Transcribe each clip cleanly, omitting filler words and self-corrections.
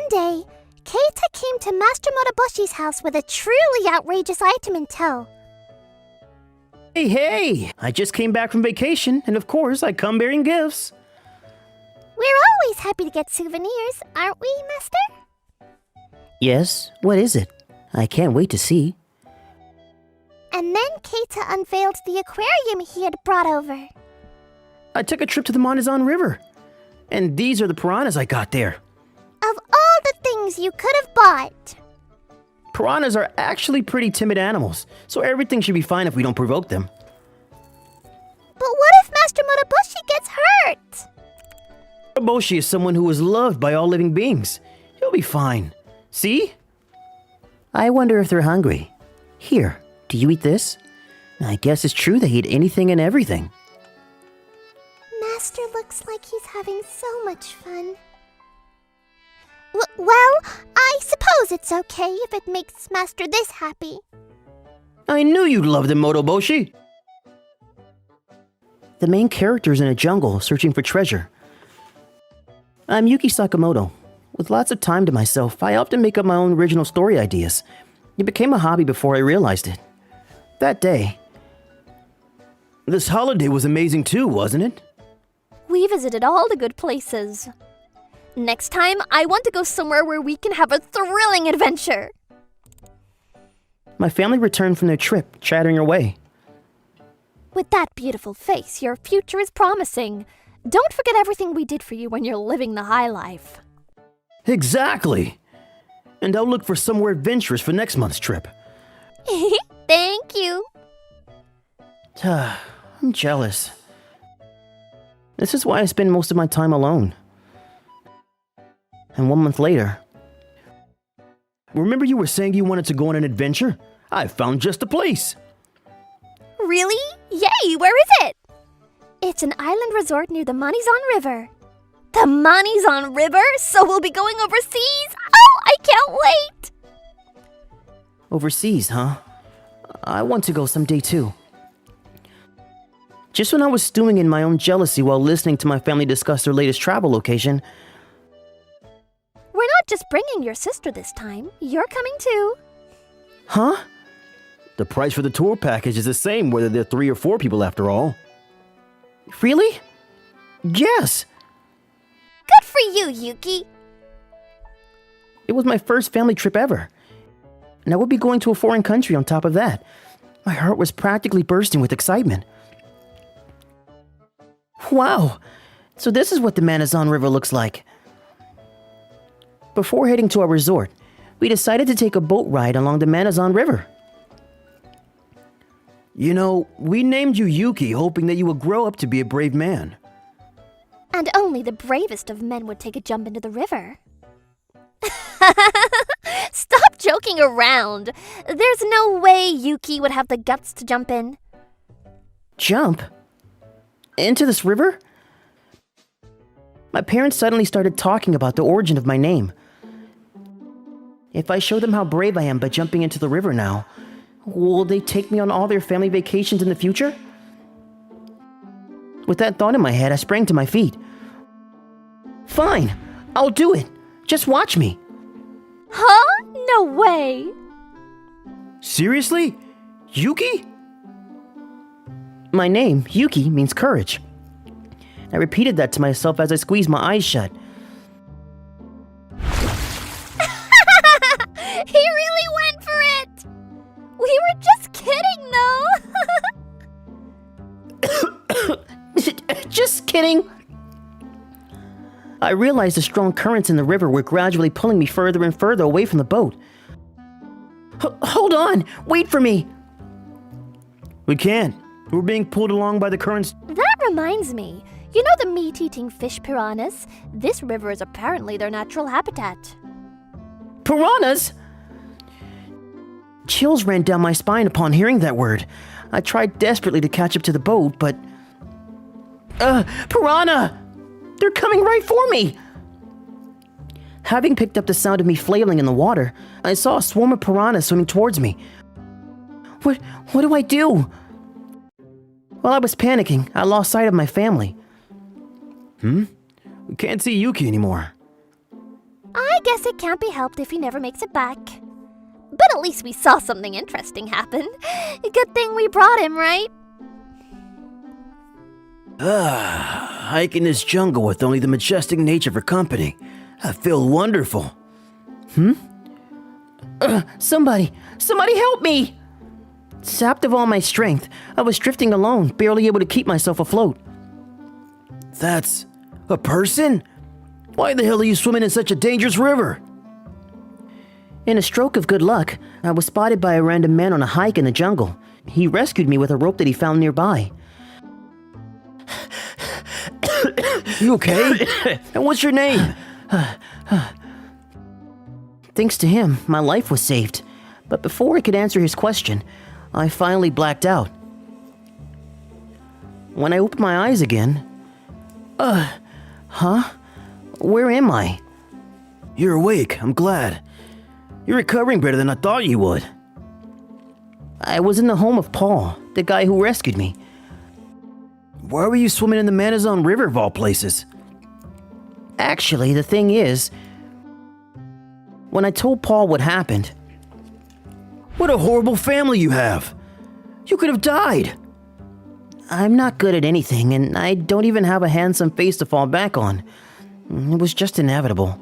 One day, Keita came to Master Moroboshi's house with a truly outrageous item in tow. Hey! I just came back from vacation, and of course I come bearing gifts. We're always happy to get souvenirs, aren't we, Master? Yes, what is it? I can't wait to see. And then Keita unveiled the aquarium he had brought over. I took a trip to the Monazon River, and these are the piranhas I got there. Of all the things you could have bought. Piranhas are actually pretty timid animals, so everything should be fine if we don't provoke them. But what if Master Moroboshi gets hurt? Moroboshi is someone who is loved by all living beings. He'll be fine. See? I wonder if they're hungry. Here, do you eat this? I guess it's true they eat anything and everything. Master looks like he's having so much fun. Well, I suppose it's okay if it makes Master this happy. I knew you'd love them, Moroboshi! The main character is in a jungle searching for treasure. I'm Yuki Sakamoto. With lots of time to myself, I often make up my own original story ideas. It became a hobby before I realized it. That day... This holiday was amazing too, wasn't it? We visited all the good places. Next time, I want to go somewhere where we can have a thrilling adventure. My family returned from their trip, chattering away. With that beautiful face, your future is promising. Don't forget everything we did for you when you're living the high life. Exactly! And I'll look for somewhere adventurous for next month's trip. Thank you. I'm jealous. This is why I spend most of my time alone. And 1 month later... Remember you were saying you wanted to go on an adventure? I found just the place! Really? Yay, where is it? It's an island resort near the Monazon River. The Monazon River? So we'll be going overseas? Oh, I can't wait! Overseas, huh? I want to go someday too. Just when I was stewing in my own jealousy while listening to my family discuss their latest travel location... We're not just bringing your sister this time. You're coming too. Huh? The price for the tour package is the same whether there are 3 or 4 people after all. Really? Yes! Good for you, Yuki. It was my first family trip ever. And I would be going to a foreign country on top of that. My heart was practically bursting with excitement. Wow! So this is what the Monazon River looks like. Before heading to our resort, we decided to take a boat ride along the Monazon River. You know, we named you Yuki hoping that you would grow up to be a brave man. And only the bravest of men would take a jump into the river. Stop joking around. There's no way Yuki would have the guts to jump in. Jump? Into this river? My parents suddenly started talking about the origin of my name. If I show them how brave I am by jumping into the river now, will they take me on all their family vacations in the future? With that thought in my head, I sprang to my feet. Fine, I'll do it. Just watch me. Huh? No way. Seriously? Yuki? My name, Yuki, means courage. I repeated that to myself as I squeezed my eyes shut. He really went for it! We were just kidding, though! Just kidding! I realized the strong currents in the river were gradually pulling me further and further away from the boat. Hold on! Wait for me! We can't. We're being pulled along by the currents. That reminds me. You know the meat-eating fish piranhas? This river is apparently their natural habitat. Piranhas? Chills ran down my spine upon hearing that word. I tried desperately to catch up to the boat, but... Piranha! They're coming right for me! Having picked up the sound of me flailing in the water, I saw a swarm of piranhas swimming towards me. What do I do? While I was panicking, I lost sight of my family. We can't see Yuki anymore. I guess it can't be helped if he never makes it back. But at least we saw something interesting happen. Good thing we brought him, right? Hiking this jungle with only the majestic nature for company. I feel wonderful. Somebody help me! Sapped of all my strength, I was drifting alone, barely able to keep myself afloat. That's a person? Why the hell are you swimming in such a dangerous river? In a stroke of good luck, I was spotted by a random man on a hike in the jungle. He rescued me with a rope that he found nearby. You okay? And what's your name? Thanks to him, my life was saved. But before I could answer his question, I finally blacked out. When I opened my eyes again... Where am I? You're awake, I'm glad. You're recovering better than I thought you would. I was in the home of Paul, the guy who rescued me. Why were you swimming in the Manazon River of all places? Actually, the thing is, when I told Paul what happened... What a horrible family you have! You could have died! I'm not good at anything, and I don't even have a handsome face to fall back on. It was just inevitable.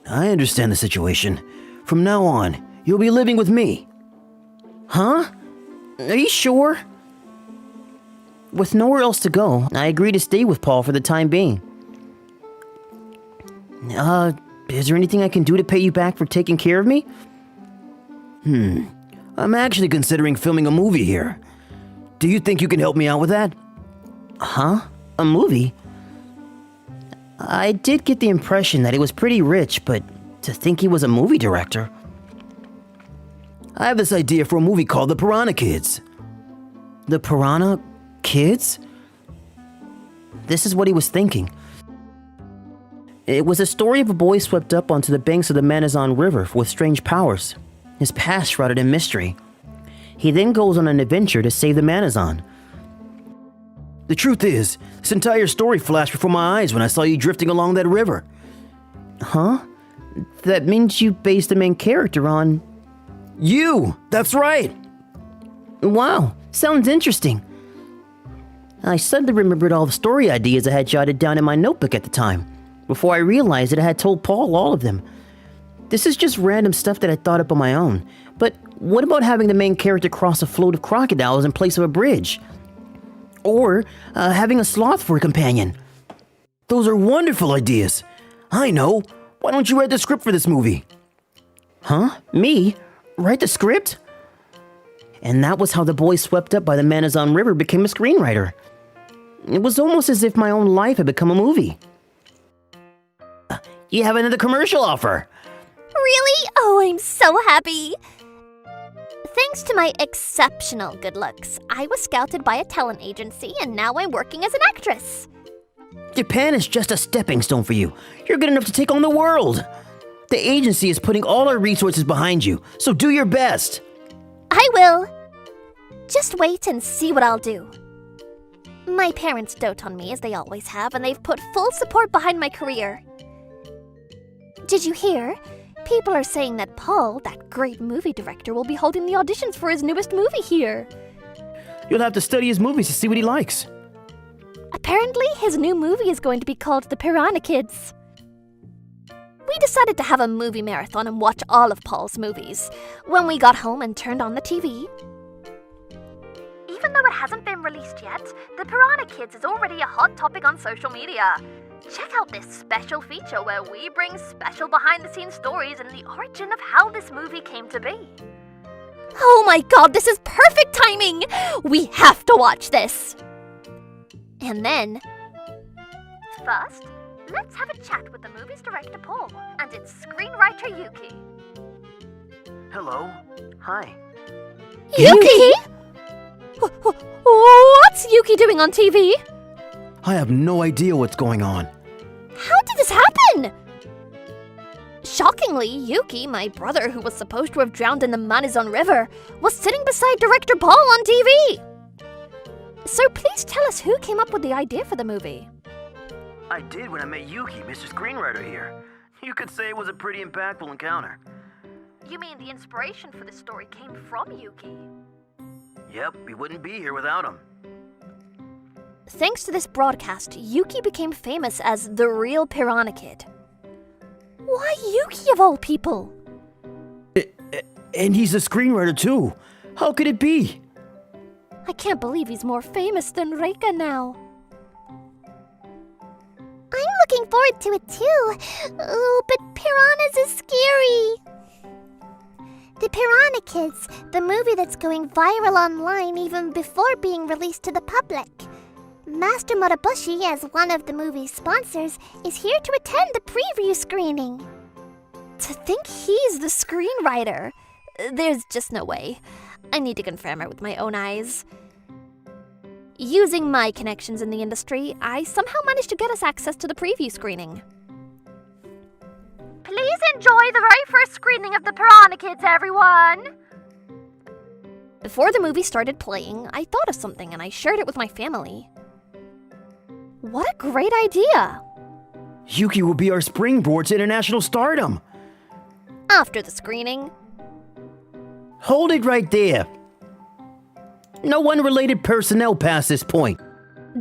I understand the situation. From now on, you'll be living with me. Huh? Are you sure? With nowhere else to go, I agreed to stay with Paul for the time being. Is there anything I can do to pay you back for taking care of me? I'm actually considering filming a movie here. Do you think you can help me out with that? Huh? A movie? I did get the impression that he was pretty rich, but to think he was a movie director... I have this idea for a movie called The Piranha Kids. The Piranha Kids? This is what he was thinking. It was a story of a boy swept up onto the banks of the Manazon River with strange powers. His past shrouded in mystery. He then goes on an adventure to save the Manazon. The truth is, this entire story flashed before my eyes when I saw you drifting along that river. Huh? That means you based the main character on... You! That's right! Wow, sounds interesting. I suddenly remembered all the story ideas I had jotted down in my notebook at the time, before I realized that I had told Paul all of them. This is just random stuff that I thought up on my own, but what about having the main character cross a float of crocodiles in place of a bridge? Or having a sloth for a companion? Those are wonderful ideas. I know. Why don't you write the script for this movie? Huh? Me? Write the script? And that was how the boy swept up by the Manazon River became a screenwriter. It was almost as if my own life had become a movie. You have another commercial offer. Really? Oh, I'm so happy. Thanks to my exceptional good looks, I was scouted by a talent agency and now I'm working as an actress. Japan is just a stepping stone for you. You're good enough to take on the world. The agency is putting all our resources behind you, so do your best. I will. Just wait and see what I'll do. My parents dote on me as they always have, and they've put full support behind my career. Did you hear? People are saying that Paul, that great movie director, will be holding the auditions for his newest movie here. You'll have to study his movies to see what he likes. Apparently, his new movie is going to be called The Piranha Kids. We decided to have a movie marathon and watch all of Paul's movies when we got home and turned on the TV. Even though it hasn't been released yet, The Piranha Kids is already a hot topic on social media. Check out this special feature where we bring special behind-the-scenes stories and the origin of how this movie came to be. Oh my god, this is perfect timing! We have to watch this! And then... First, let's have a chat with the movie's director Paul and its screenwriter Yuki. Hello. Hi. Yuki? What's Yuki doing on TV? I have no idea what's going on. How did this happen? Shockingly, Yuki, my brother who was supposed to have drowned in the Manizon River, was sitting beside director Paul on TV. So please tell us who came up with the idea for the movie. I did when I met Yuki, Mr. Screenwriter here. You could say it was a pretty impactful encounter. You mean the inspiration for this story came from Yuki? Yep, we wouldn't be here without him. Thanks to this broadcast, Yuki became famous as the real Piranha Kid. Why Yuki of all people? And he's a screenwriter too. How could it be? I can't believe he's more famous than Reika now. I'm looking forward to it too. Oh, but piranhas is scary. The Piranha Kids, the movie that's going viral online even before being released to the public. Master Moroboshi, as one of the movie's sponsors, is here to attend the preview screening. To think he's the screenwriter. There's just no way. I need to confirm it with my own eyes. Using my connections in the industry, I somehow managed to get us access to the preview screening. Please enjoy the very first screening of the Piranha Kids, everyone! Before the movie started playing, I thought of something and I shared it with my family. What a great idea! Yuki will be our springboard to international stardom. After the screening. Hold it right there. No unrelated personnel past this point.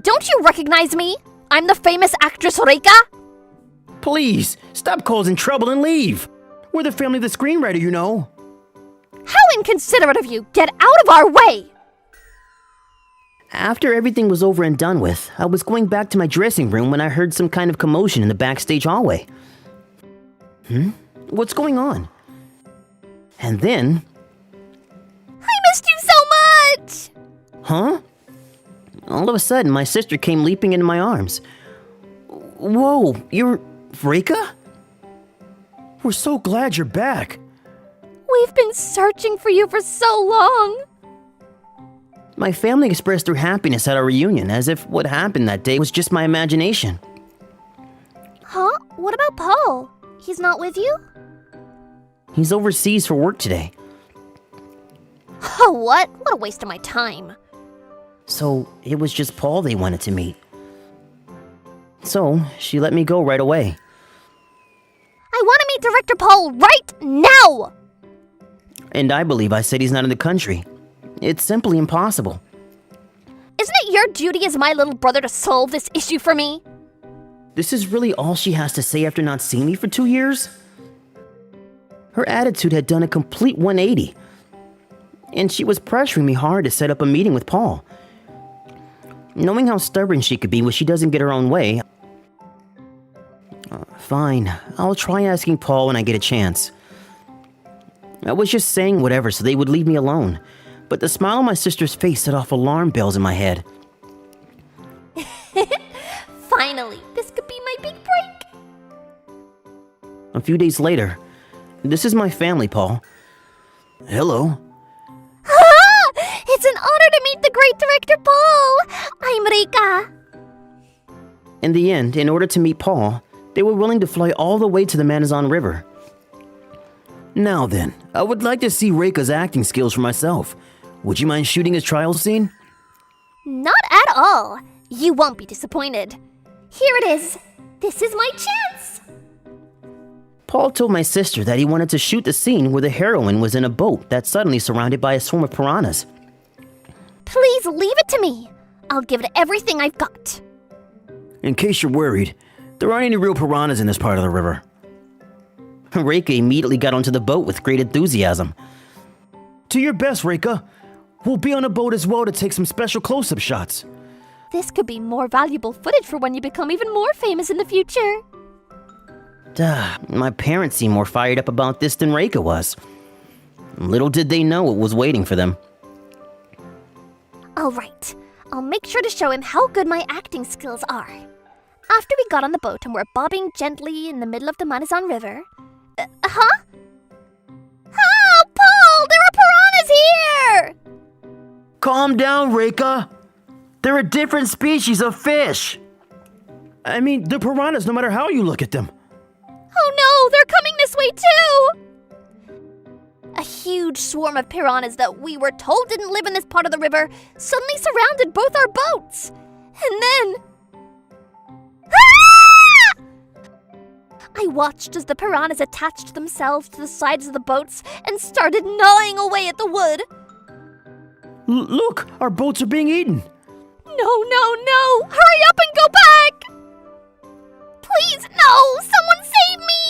Don't you recognize me? I'm the famous actress Reika! Please, stop causing trouble and leave. We're the family of the screenwriter, you know. How inconsiderate of you! Get out of our way! After everything was over and done with, I was going back to my dressing room when I heard some kind of commotion in the backstage hallway. What's going on? And then... I missed you so much! Huh? All of a sudden, my sister came leaping into my arms. Whoa, you're... Reika? We're so glad you're back. We've been searching for you for so long. My family expressed their happiness at our reunion, as if what happened that day was just my imagination. Huh? What about Paul? He's not with you? He's overseas for work today. Oh, what? What a waste of my time. So, it was just Paul they wanted to meet. So, she let me go right away. I want to meet Director Paul right now! And I believe I said he's not in the country. It's simply impossible. Isn't it your duty as my little brother to solve this issue for me? This is really all she has to say after not seeing me for 2 years? Her attitude had done a complete 180. And she was pressuring me hard to set up a meeting with Paul. Knowing how stubborn she could be when she doesn't get her own way... Fine, I'll try asking Paul when I get a chance. I was just saying whatever so they would leave me alone. But the smile on my sister's face set off alarm bells in my head. Finally, this could be my big break. A few days later, this is my family, Paul. Hello. Ah! It's an honor to meet the great Director Paul. I'm Reika. In the end, in order to meet Paul, they were willing to fly all the way to the Amazon River. Now then, I would like to see Reika's acting skills for myself. Would you mind shooting a trial scene? Not at all. You won't be disappointed. Here it is. This is my chance. Paul told my sister that he wanted to shoot the scene where the heroine was in a boat that's suddenly surrounded by a swarm of piranhas. Please leave it to me. I'll give it everything I've got. In case you're worried, there aren't any real piranhas in this part of the river. Reika immediately got onto the boat with great enthusiasm. To your best, Reika. We'll be on a boat as well to take some special close-up shots. This could be more valuable footage for when you become even more famous in the future. Duh, my parents seem more fired up about this than Reika was. Little did they know what was waiting for them. All right, I'll make sure to show him how good my acting skills are. After we got on the boat and were bobbing gently in the middle of the Amazon River... huh? Oh, Paul! There are piranhas here! Calm down, Reika. They're a different species of fish. I mean, they're piranhas no matter how you look at them. Oh no, they're coming this way too! A huge swarm of piranhas that we were told didn't live in this part of the river suddenly surrounded both our boats. And then... Ah! I watched as the piranhas attached themselves to the sides of the boats and started gnawing away at the wood. Look, our boats are being eaten. No! Hurry up and go back! Please, no! Someone save me!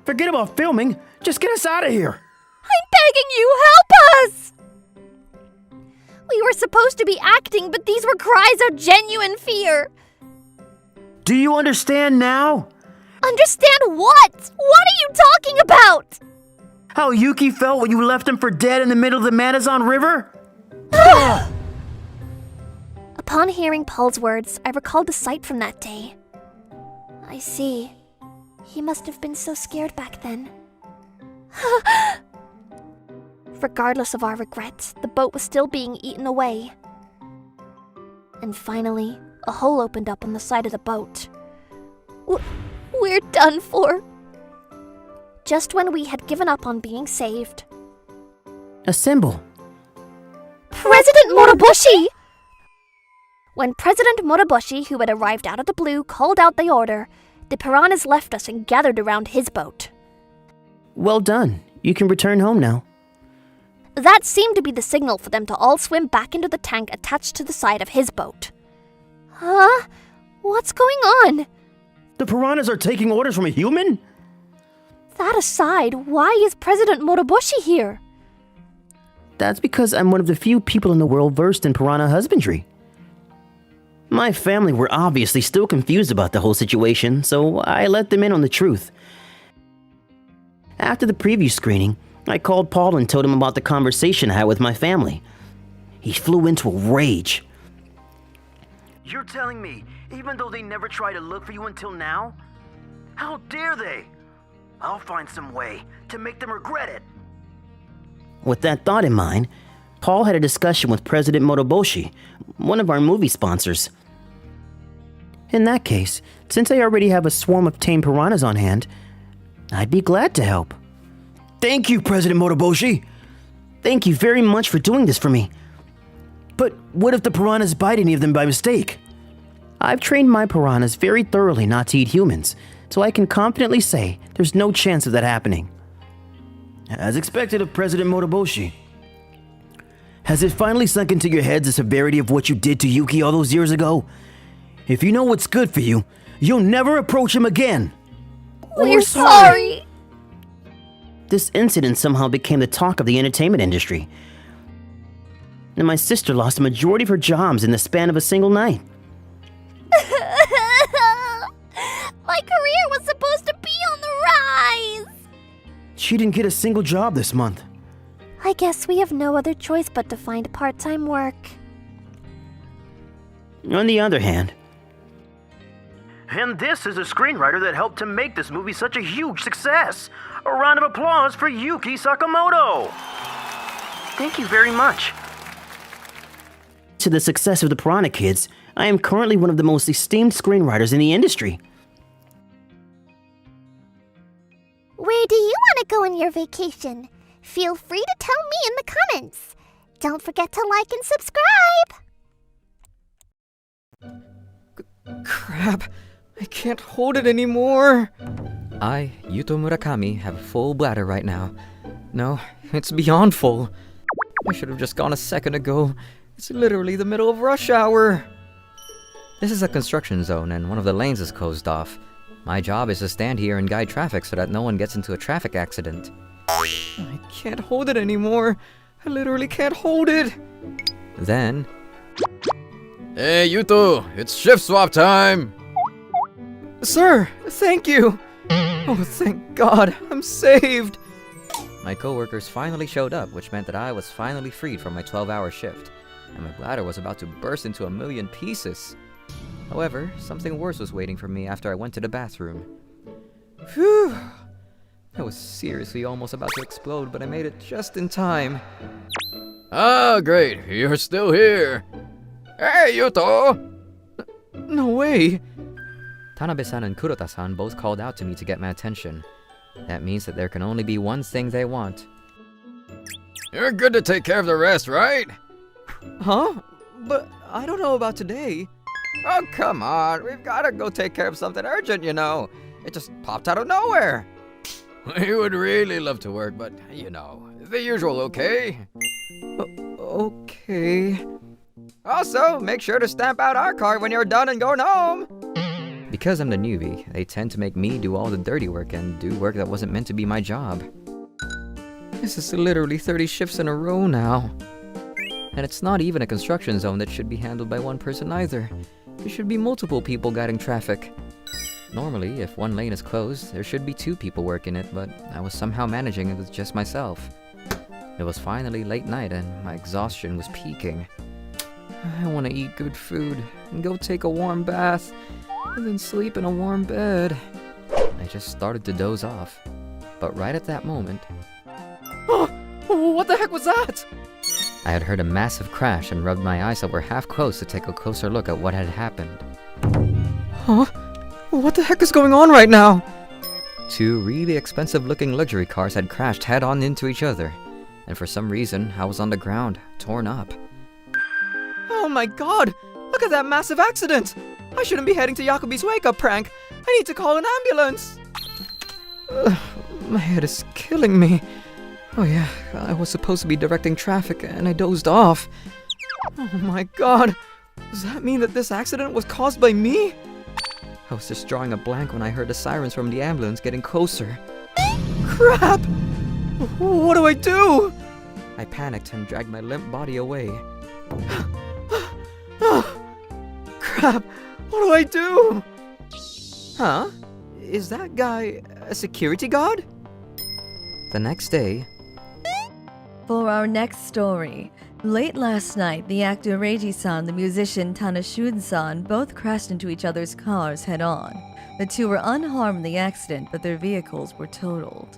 Forget about filming. Just get us out of here. I'm begging you, help us! We were supposed to be acting, but these were cries of genuine fear. Do you understand now? Understand what? What are you talking about? How Yuki felt when you left him for dead in the middle of the Amazon River? Upon hearing Paul's words, I recalled the sight from that day. I see. He must have been so scared back then. Regardless of our regrets, the boat was still being eaten away. And finally, a hole opened up on the side of the boat. We're done for. Just when we had given up on being saved. A symbol. President Moroboshi! When President Moroboshi, who had arrived out of the blue, called out the order, the piranhas left us and gathered around his boat. Well done. You can return home now. That seemed to be the signal for them to all swim back into the tank attached to the side of his boat. Huh? What's going on? The piranhas are taking orders from a human? That aside, why is President Moroboshi here? That's because I'm one of the few people in the world versed in piranha husbandry. My family were obviously still confused about the whole situation, so I let them in on the truth. After the preview screening, I called Paul and told him about the conversation I had with my family. He flew into a rage. You're telling me, even though they never tried to look for you until now? How dare they? I'll find some way to make them regret it. With that thought in mind, Paul had a discussion with President Moroboshi, one of our movie sponsors. In that case, since I already have a swarm of tame piranhas on hand, I'd be glad to help. Thank you, President Moroboshi. Thank you very much for doing this for me. But what if the piranhas bite any of them by mistake? I've trained my piranhas very thoroughly not to eat humans, so I can confidently say there's no chance of that happening. As expected of President Moroboshi. Has it finally sunk into your heads the severity of what you did to Yuki all those years ago? If you know what's good for you, you'll never approach him again. We're sorry. This incident somehow became the talk of the entertainment industry. And my sister lost a majority of her jobs in the span of a single night. My career was supposed to be on the rise. She didn't get a single job this month. I guess we have no other choice but to find part-time work. On the other hand, and this is a screenwriter that helped to make this movie such a huge success. A round of applause for Yuki Sakamoto. Thank you very much. To the success of the Piranha Kids, I am currently one of the most esteemed screenwriters in the industry. Where do you want to go on your vacation? Feel free to tell me in the comments. Don't forget to like and subscribe. Crap, I can't hold it anymore. I, Yuto Murakami, have a full bladder right now. No, it's beyond full. I should have just gone a second ago. It's literally the middle of rush hour. This is a construction zone and one of the lanes is closed off. My job is to stand here and guide traffic so that no one gets into a traffic accident. I can't hold it anymore. I literally can't hold it. Then... Hey, Yuto, it's shift swap time! Sir, thank you! Oh, thank God, I'm saved! My coworkers finally showed up, which meant that I was finally freed from my 12-hour shift, and my bladder was about to burst into a million pieces. However, something worse was waiting for me after I went to the bathroom. Phew! I was seriously almost about to explode, but I made it just in time. Ah, great, you're still here! Hey, Yuto! No way! Tanabe-san and Kurota-san both called out to me to get my attention. That means that there can only be one thing they want. You're good to take care of the rest, right? Huh? But I don't know about today. Oh, come on, we've gotta go take care of something urgent, you know. It just popped out of nowhere. We would really love to work, but, you know, the usual, okay? Okay. Also, make sure to stamp out our card when you're done and going home. Because I'm the newbie, they tend to make me do all the dirty work and do work that wasn't meant to be my job. This is literally 30 shifts in a row now. And it's not even a construction zone that should be handled by one person either. There should be multiple people guiding traffic. Normally, if one lane is closed, there should be 2 people working it, but I was somehow managing it with just myself. It was finally late night and my exhaustion was peaking. I want to eat good food and go take a warm bath and then sleep in a warm bed. I just started to doze off. But right at that moment... Oh! What the heck was that? I had heard a massive crash and rubbed my eyes that were half closed to take a closer look at what had happened. Huh? What the heck is going on right now? 2 really expensive looking luxury cars had crashed head on into each other. And for some reason, I was on the ground, torn up. Oh my god! Look at that massive accident! I shouldn't be heading to Jacobi's wake-up prank! I need to call an ambulance! My head is killing me. Oh yeah, I was supposed to be directing traffic and I dozed off. Oh my god! Does that mean that this accident was caused by me? I was just drawing a blank when I heard the sirens from the ambulance getting closer. Crap! What do I do? I panicked and dragged my limp body away. Crap! What do I do? Huh? Is that guy a security guard? The next day... For our next story, late last night, the actor Reiji-san and the musician Tanashun-san both crashed into each other's cars head-on. The 2 were unharmed in the accident, but their vehicles were totaled.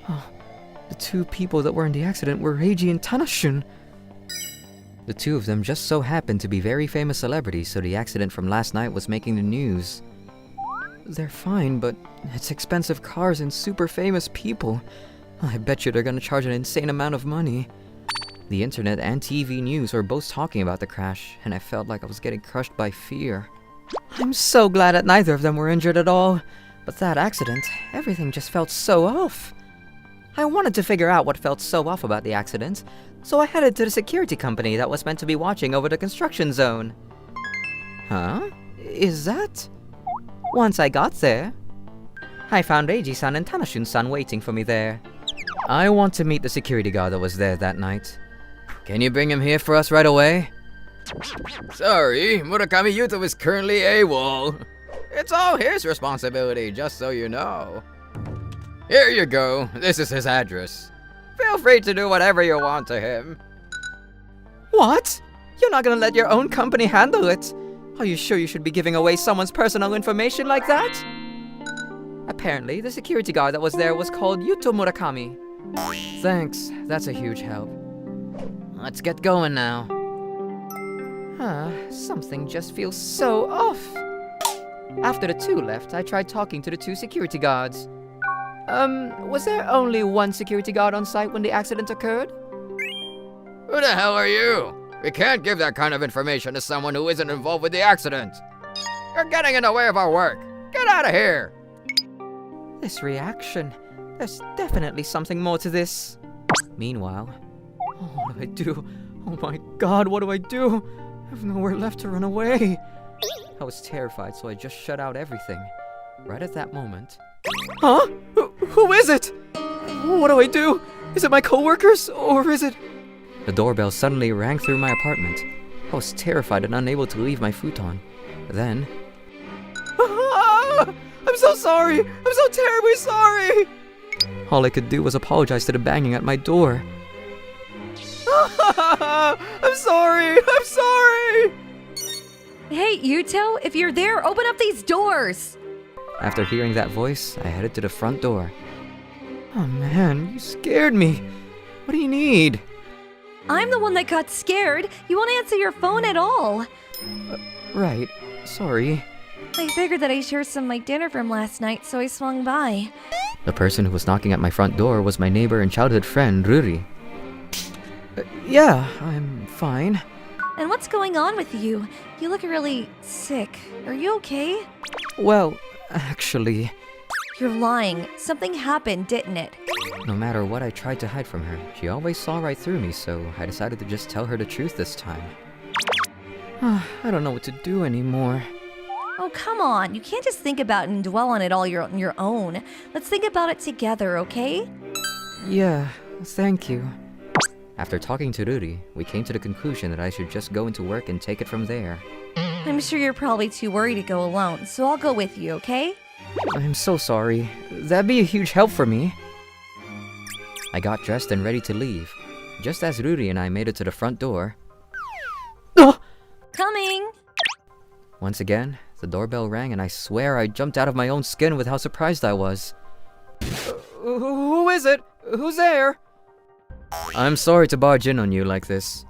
The 2 people that were in the accident were Reiji and Tanashun. The 2 of them just so happened to be very famous celebrities, so the accident from last night was making the news. They're fine, but it's expensive cars and super famous people. I bet you they're gonna charge an insane amount of money. The internet and TV news were both talking about the crash, and I felt like I was getting crushed by fear. I'm so glad that neither of them were injured at all. But that accident, everything just felt so off. I wanted to figure out what felt so off about the accident, so I headed to the security company that was meant to be watching over the construction zone. Huh? Is that? Once I got there, I found Reiji-san and Tanashun-san waiting for me there. I want to meet the security guard that was there that night. Can you bring him here for us right away? Sorry, Murakami Yuto is currently AWOL. It's all his responsibility, just so you know. Here you go, this is his address. Feel free to do whatever you want to him. What? You're not gonna let your own company handle it? Are you sure you should be giving away someone's personal information like that? Apparently, the security guard that was there was called Yuto Murakami. Thanks, that's a huge help. Let's get going now. Something just feels so off. After the 2 left, I tried talking to the 2 security guards. Was there only 1 security guard on site when the accident occurred? Who the hell are you? We can't give that kind of information to someone who isn't involved with the accident. You're getting in the way of our work. Get out of here. This reaction. There's definitely something more to this. Meanwhile, what do I do? Oh my god, what do I do? I have nowhere left to run away. I was terrified, so I just shut out everything. Right at that moment... Huh? Who is it? What do I do? Is it my coworkers, or is it... The doorbell suddenly rang through my apartment. I was terrified and unable to leave my futon. Then... I'm so sorry! I'm so terribly sorry! All I could do was apologize to the banging at my door. I'm sorry! I'm sorry! Hey, Yuto, if you're there, open up these doors! After hearing that voice, I headed to the front door. Oh man, you scared me. What do you need? I'm the one that got scared. You won't answer your phone at all. Right. Sorry. I figured that I shared some of my dinner from last night, so I swung by. The person who was knocking at my front door was my neighbor and childhood friend, Ruri. Yeah, I'm fine. And what's going on with you? You look really sick. Are you okay? Well, actually... You're lying. Something happened, didn't it? No matter what I tried to hide from her, she always saw right through me, so I decided to just tell her the truth this time. I don't know what to do anymore. Oh, come on. You can't just think about it and dwell on it all on your own. Let's think about it together, okay? Yeah, thank you. After talking to Ruri, we came to the conclusion that I should just go into work and take it from there. I'm sure you're probably too worried to go alone, so I'll go with you, okay? I'm so sorry. That'd be a huge help for me. I got dressed and ready to leave. Just as Ruri and I made it to the front door... Coming! Once again, the doorbell rang and I swear I jumped out of my own skin with how surprised I was. Who is it? Who's there? I'm sorry to barge in on you like this.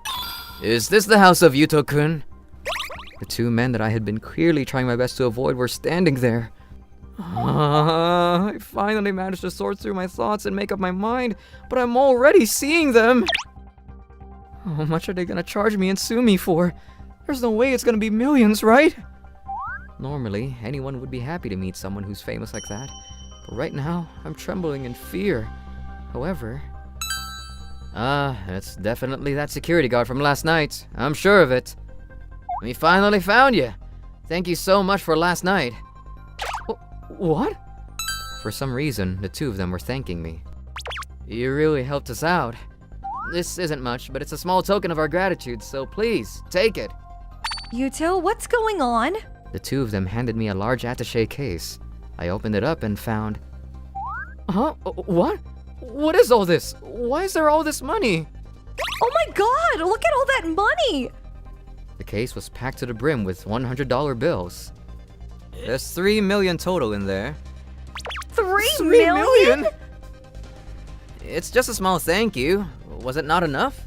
Is this the house of Yuto-kun? The two men that I had been clearly trying my best to avoid were standing there. I finally managed to sort through my thoughts and make up my mind, but I'm already seeing them! How much are they gonna charge me and sue me for? There's no way it's gonna be millions, right? Normally, anyone would be happy to meet someone who's famous like that, but right now, I'm trembling in fear. However... it's definitely that security guard from last night. I'm sure of it. We finally found you. Thank you so much for last night. What? For some reason, the two of them were thanking me. You really helped us out. This isn't much, but it's a small token of our gratitude, so please, take it. Yuto, what's going on? The two of them handed me a large attaché case. I opened it up and found... Huh? What? What is all this? Why is there all this money? Oh my god, look at all that money! The case was packed to the brim with $100 bills. There's 3 million total in there. 3 million? It's just a small thank you. Was it not enough?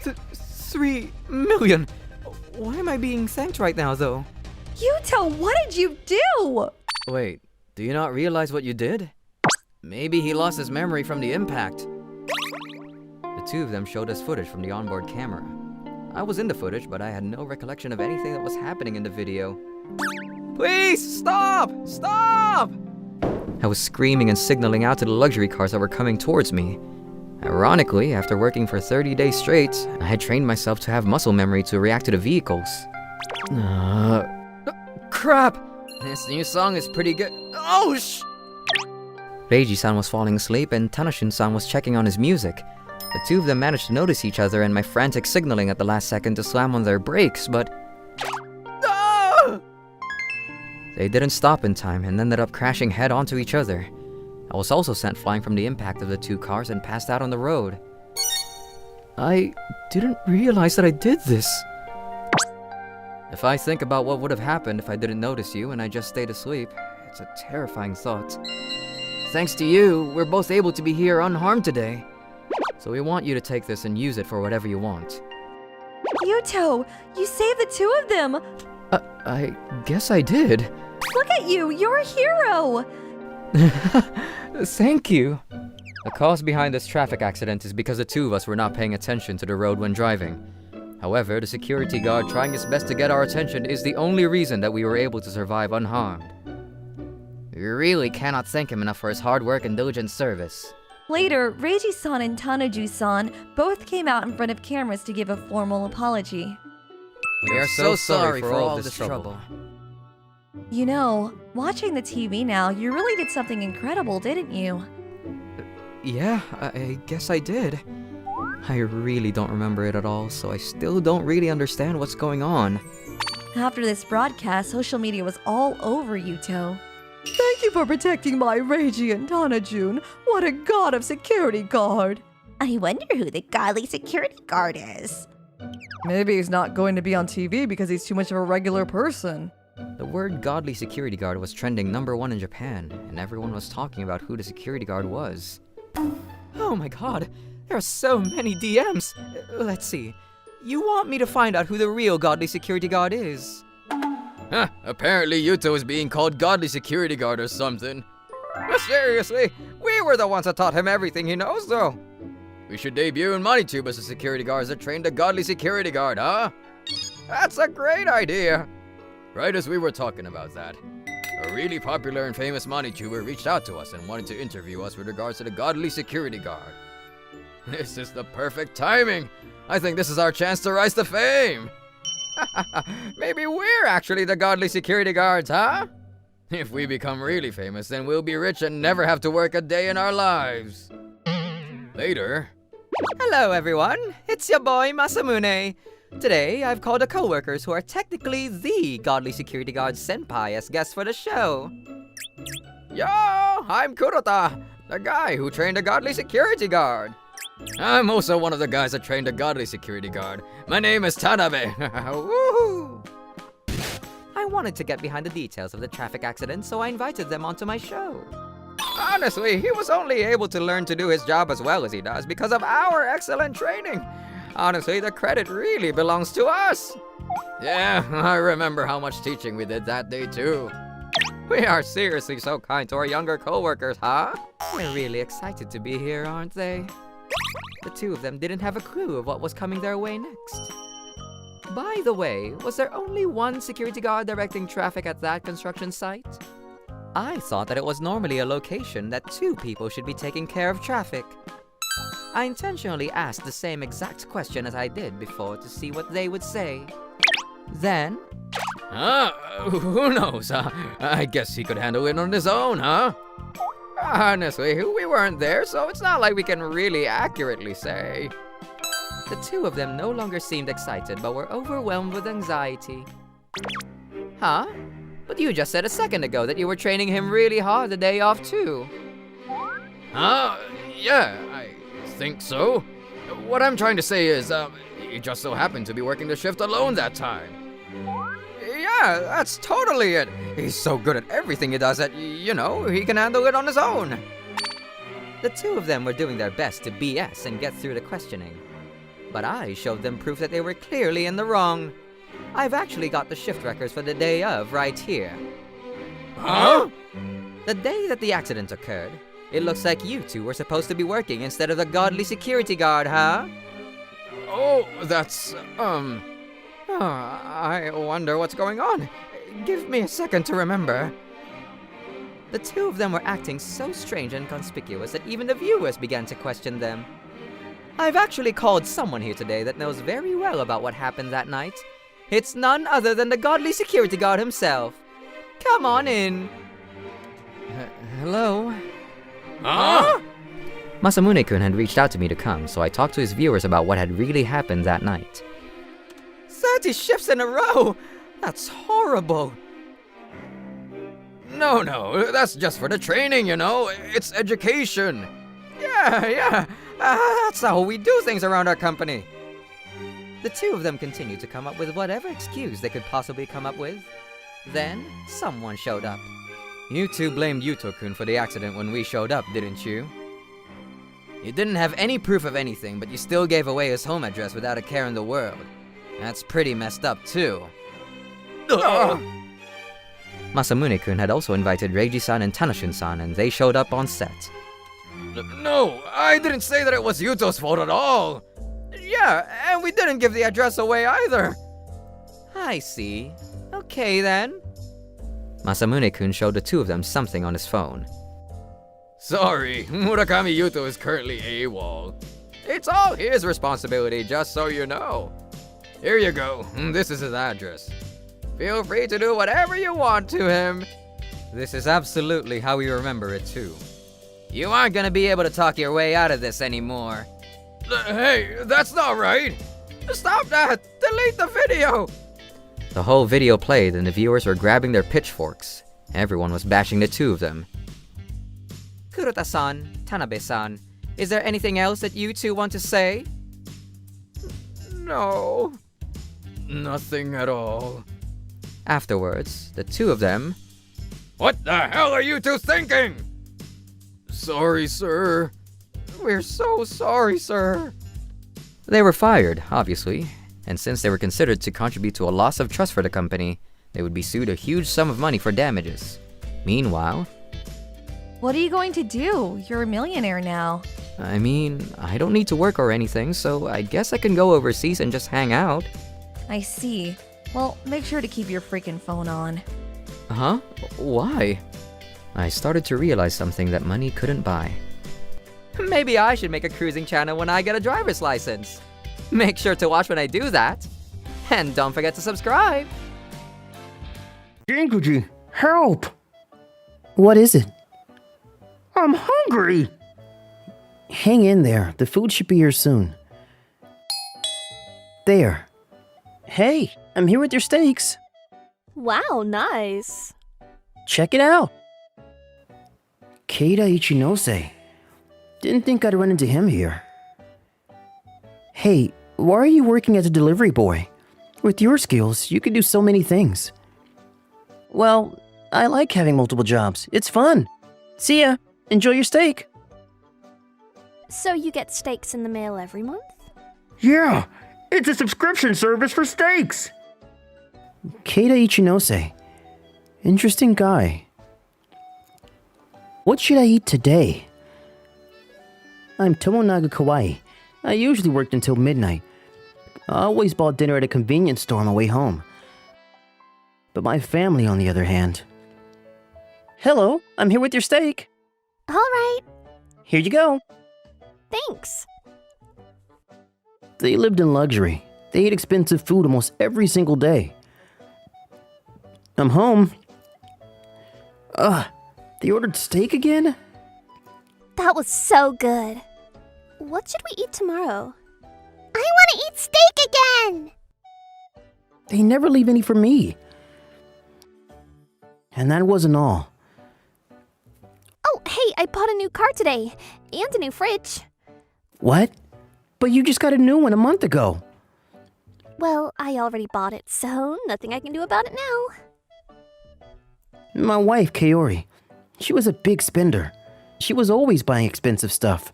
3 million? Why am I being thanked right now, though? Yuto, what did you do? Wait, do you not realize what you did? Maybe he lost his memory from the impact. The two of them showed us footage from the onboard camera. I was in the footage, but I had no recollection of anything that was happening in the video. Please, stop! Stop! I was screaming and signaling out to the luxury cars that were coming towards me. Ironically, after working for 30 days straight, I had trained myself to have muscle memory to react to the vehicles. Crap! This new song is pretty good. Oh, Reiji-san was falling asleep and Tanashun-san was checking on his music. The two of them managed to notice each other and my frantic signaling at the last second to slam on their brakes, but... They didn't stop in time and ended up crashing head onto each other. I was also sent flying from the impact of the two cars and passed out on the road. I didn't realize that I did this. If I think about what would have happened if I didn't notice you and I just stayed asleep, it's a terrifying thought. Thanks to you, we're both able to be here unharmed today. So we want you to take this and use it for whatever you want. Yuto, you saved the two of them. I guess I did. Look at you, you're a hero. Thank you. The cause behind this traffic accident is because the two of us were not paying attention to the road when driving. However, the security guard trying his best to get our attention is the only reason that we were able to survive unharmed. We really cannot thank him enough for his hard work and diligent service. Later, Reiji-san and Tanaju-san both came out in front of cameras to give a formal apology. We are so sorry for all this trouble. You know, watching the TV now, you really did something incredible, didn't you? Yeah, I guess I did. I really don't remember it at all, so I still don't really understand what's going on. After this broadcast, social media was all over Yuto. Thank you for protecting my Reiji and Tanajun. What a god of security guard. I wonder who the godly security guard is. Maybe he's not going to be on TV because he's too much of a regular person. The word godly security guard was trending #1 in Japan, and everyone was talking about who the security guard was. Oh my god, there are so many DMs. Let's see. You want me to find out who the real godly security guard is? Huh, apparently Yuto is being called godly security guard or something. But seriously, we were the ones that taught him everything he knows, though. We should debut in MoneyTube as the security guards that trained a godly security guard, huh? That's a great idea. Right as we were talking about that. A really popular and famous money tuber reached out to us and wanted to interview us with regards to the godly security guard. This is the perfect timing. I think this is our chance to rise to fame. Maybe we're actually the godly security guards, huh? If we become really famous, then we'll be rich and never have to work a day in our lives. Later. Hello, everyone. It's your boy Masamune. Today, I've called the co-workers who are technically the godly security guard senpai as guests for the show. Yo, I'm Kurota, the guy who trained a godly security guard. I'm also one of the guys that trained a godly security guard. My name is Tanabe. Woohoo! I wanted to get behind the details of the traffic accident, so I invited them onto my show. Honestly, he was only able to learn to do his job as well as he does because of our excellent training. Honestly, the credit really belongs to us. Yeah, I remember how much teaching we did that day too. We are seriously so kind to our younger co-workers, huh? They're really excited to be here, aren't they? The two of them didn't have a clue of what was coming their way next. By the way, was there only one security guard directing traffic at that construction site? I thought that it was normally a location that two people should be taking care of traffic. I intentionally asked the same exact question as I did before to see what they would say. Then... Who knows? I guess he could handle it on his own, huh? Honestly, we weren't there, so it's not like we can really accurately say. The two of them no longer seemed excited, but were overwhelmed with anxiety. Huh? But you just said a second ago that you were training him really hard the day off too. Yeah, I think so. What I'm trying to say is, he just so happened to be working the shift alone that time. Yeah, that's totally it. He's so good at everything he does that, he can handle it on his own. The two of them were doing their best to BS and get through the questioning. But I showed them proof that they were clearly in the wrong. I've actually got the shift records for the day of right here. Huh? The day that the accident occurred, it looks like you two were supposed to be working instead of the godly security guard, huh? Oh, that's, I wonder what's going on. Give me a second to remember. The two of them were acting so strange and conspicuous that even the viewers began to question them. I've actually called someone here today that knows very well about what happened that night. It's none other than the godly security guard himself. Come on in. Hello? Huh? Masamune-kun had reached out to me to come, so I talked to his viewers about what had really happened that night. 30 shifts in a row! That's horrible! No, that's just for the training, It's education. Yeah. That's how we do things around our company. The two of them continued to come up with whatever excuse they could possibly come up with. Then, someone showed up. You two blamed Yuto-kun for the accident when we showed up, didn't you? You didn't have any proof of anything, but you still gave away his home address without a care in the world. That's pretty messed up, too. Masamune-kun had also invited Reiji-san and Tanashun-san, and they showed up on set. No, I didn't say that it was Yuto's fault at all. Yeah, and we didn't give the address away either. I see. Okay, then. Masamune-kun showed the two of them something on his phone. Sorry, Murakami Yuto is currently AWOL. It's all his responsibility, just so you know. Here you go, this is his address. Feel free to do whatever you want to him. This is absolutely how we remember it too. You aren't gonna be able to talk your way out of this anymore. Hey, that's not right! Stop that! Delete the video! The whole video played and the viewers were grabbing their pitchforks. Everyone was bashing the two of them. Kurota-san, Tanabe-san, is there anything else that you two want to say? No. Nothing at all. Afterwards, the two of them... What the hell are you two thinking? Sorry, sir. We're so sorry, sir. They were fired, obviously, and since they were considered to contribute to a loss of trust for the company, they would be sued a huge sum of money for damages. Meanwhile... What are you going to do? You're a millionaire now. I mean, I don't need to work or anything, so I guess I can go overseas and just hang out. I see. Well, make sure to keep your freaking phone on. Huh? Why? I started to realize something that money couldn't buy. Maybe I should make a cruising channel when I get a driver's license. Make sure to watch when I do that. And don't forget to subscribe. Jinguji, help! What is it? I'm hungry! Hang in there. The food should be here soon. There. Hey, I'm here with your steaks. Wow, nice. Check it out. Keita Ichinose. Didn't think I'd run into him here. Hey, why are you working as a delivery boy? With your skills, you could do so many things. Well, I like having multiple jobs. It's fun. See ya. Enjoy your steak. So you get steaks in the mail every month? Yeah, it's a subscription service for steaks. Keita Ichinose. Interesting guy. What should I eat today? I'm Tomonaga Kawaii. I usually worked until midnight. I always bought dinner at a convenience store on my way home. But my family, on the other hand. Hello, I'm here with your steak. All right, Here you go. thanks. They lived in luxury. They ate expensive food almost every single day. I'm home. They ordered steak again? That was so good. What should we eat tomorrow? I want to eat steak again! They never leave any for me. And that wasn't all. Oh, hey, I bought a new car today. And a new fridge. What? But you just got a new one a month ago. Well, I already bought it, so nothing I can do about it now. My wife, Kaori, she was a big spender. She was always buying expensive stuff.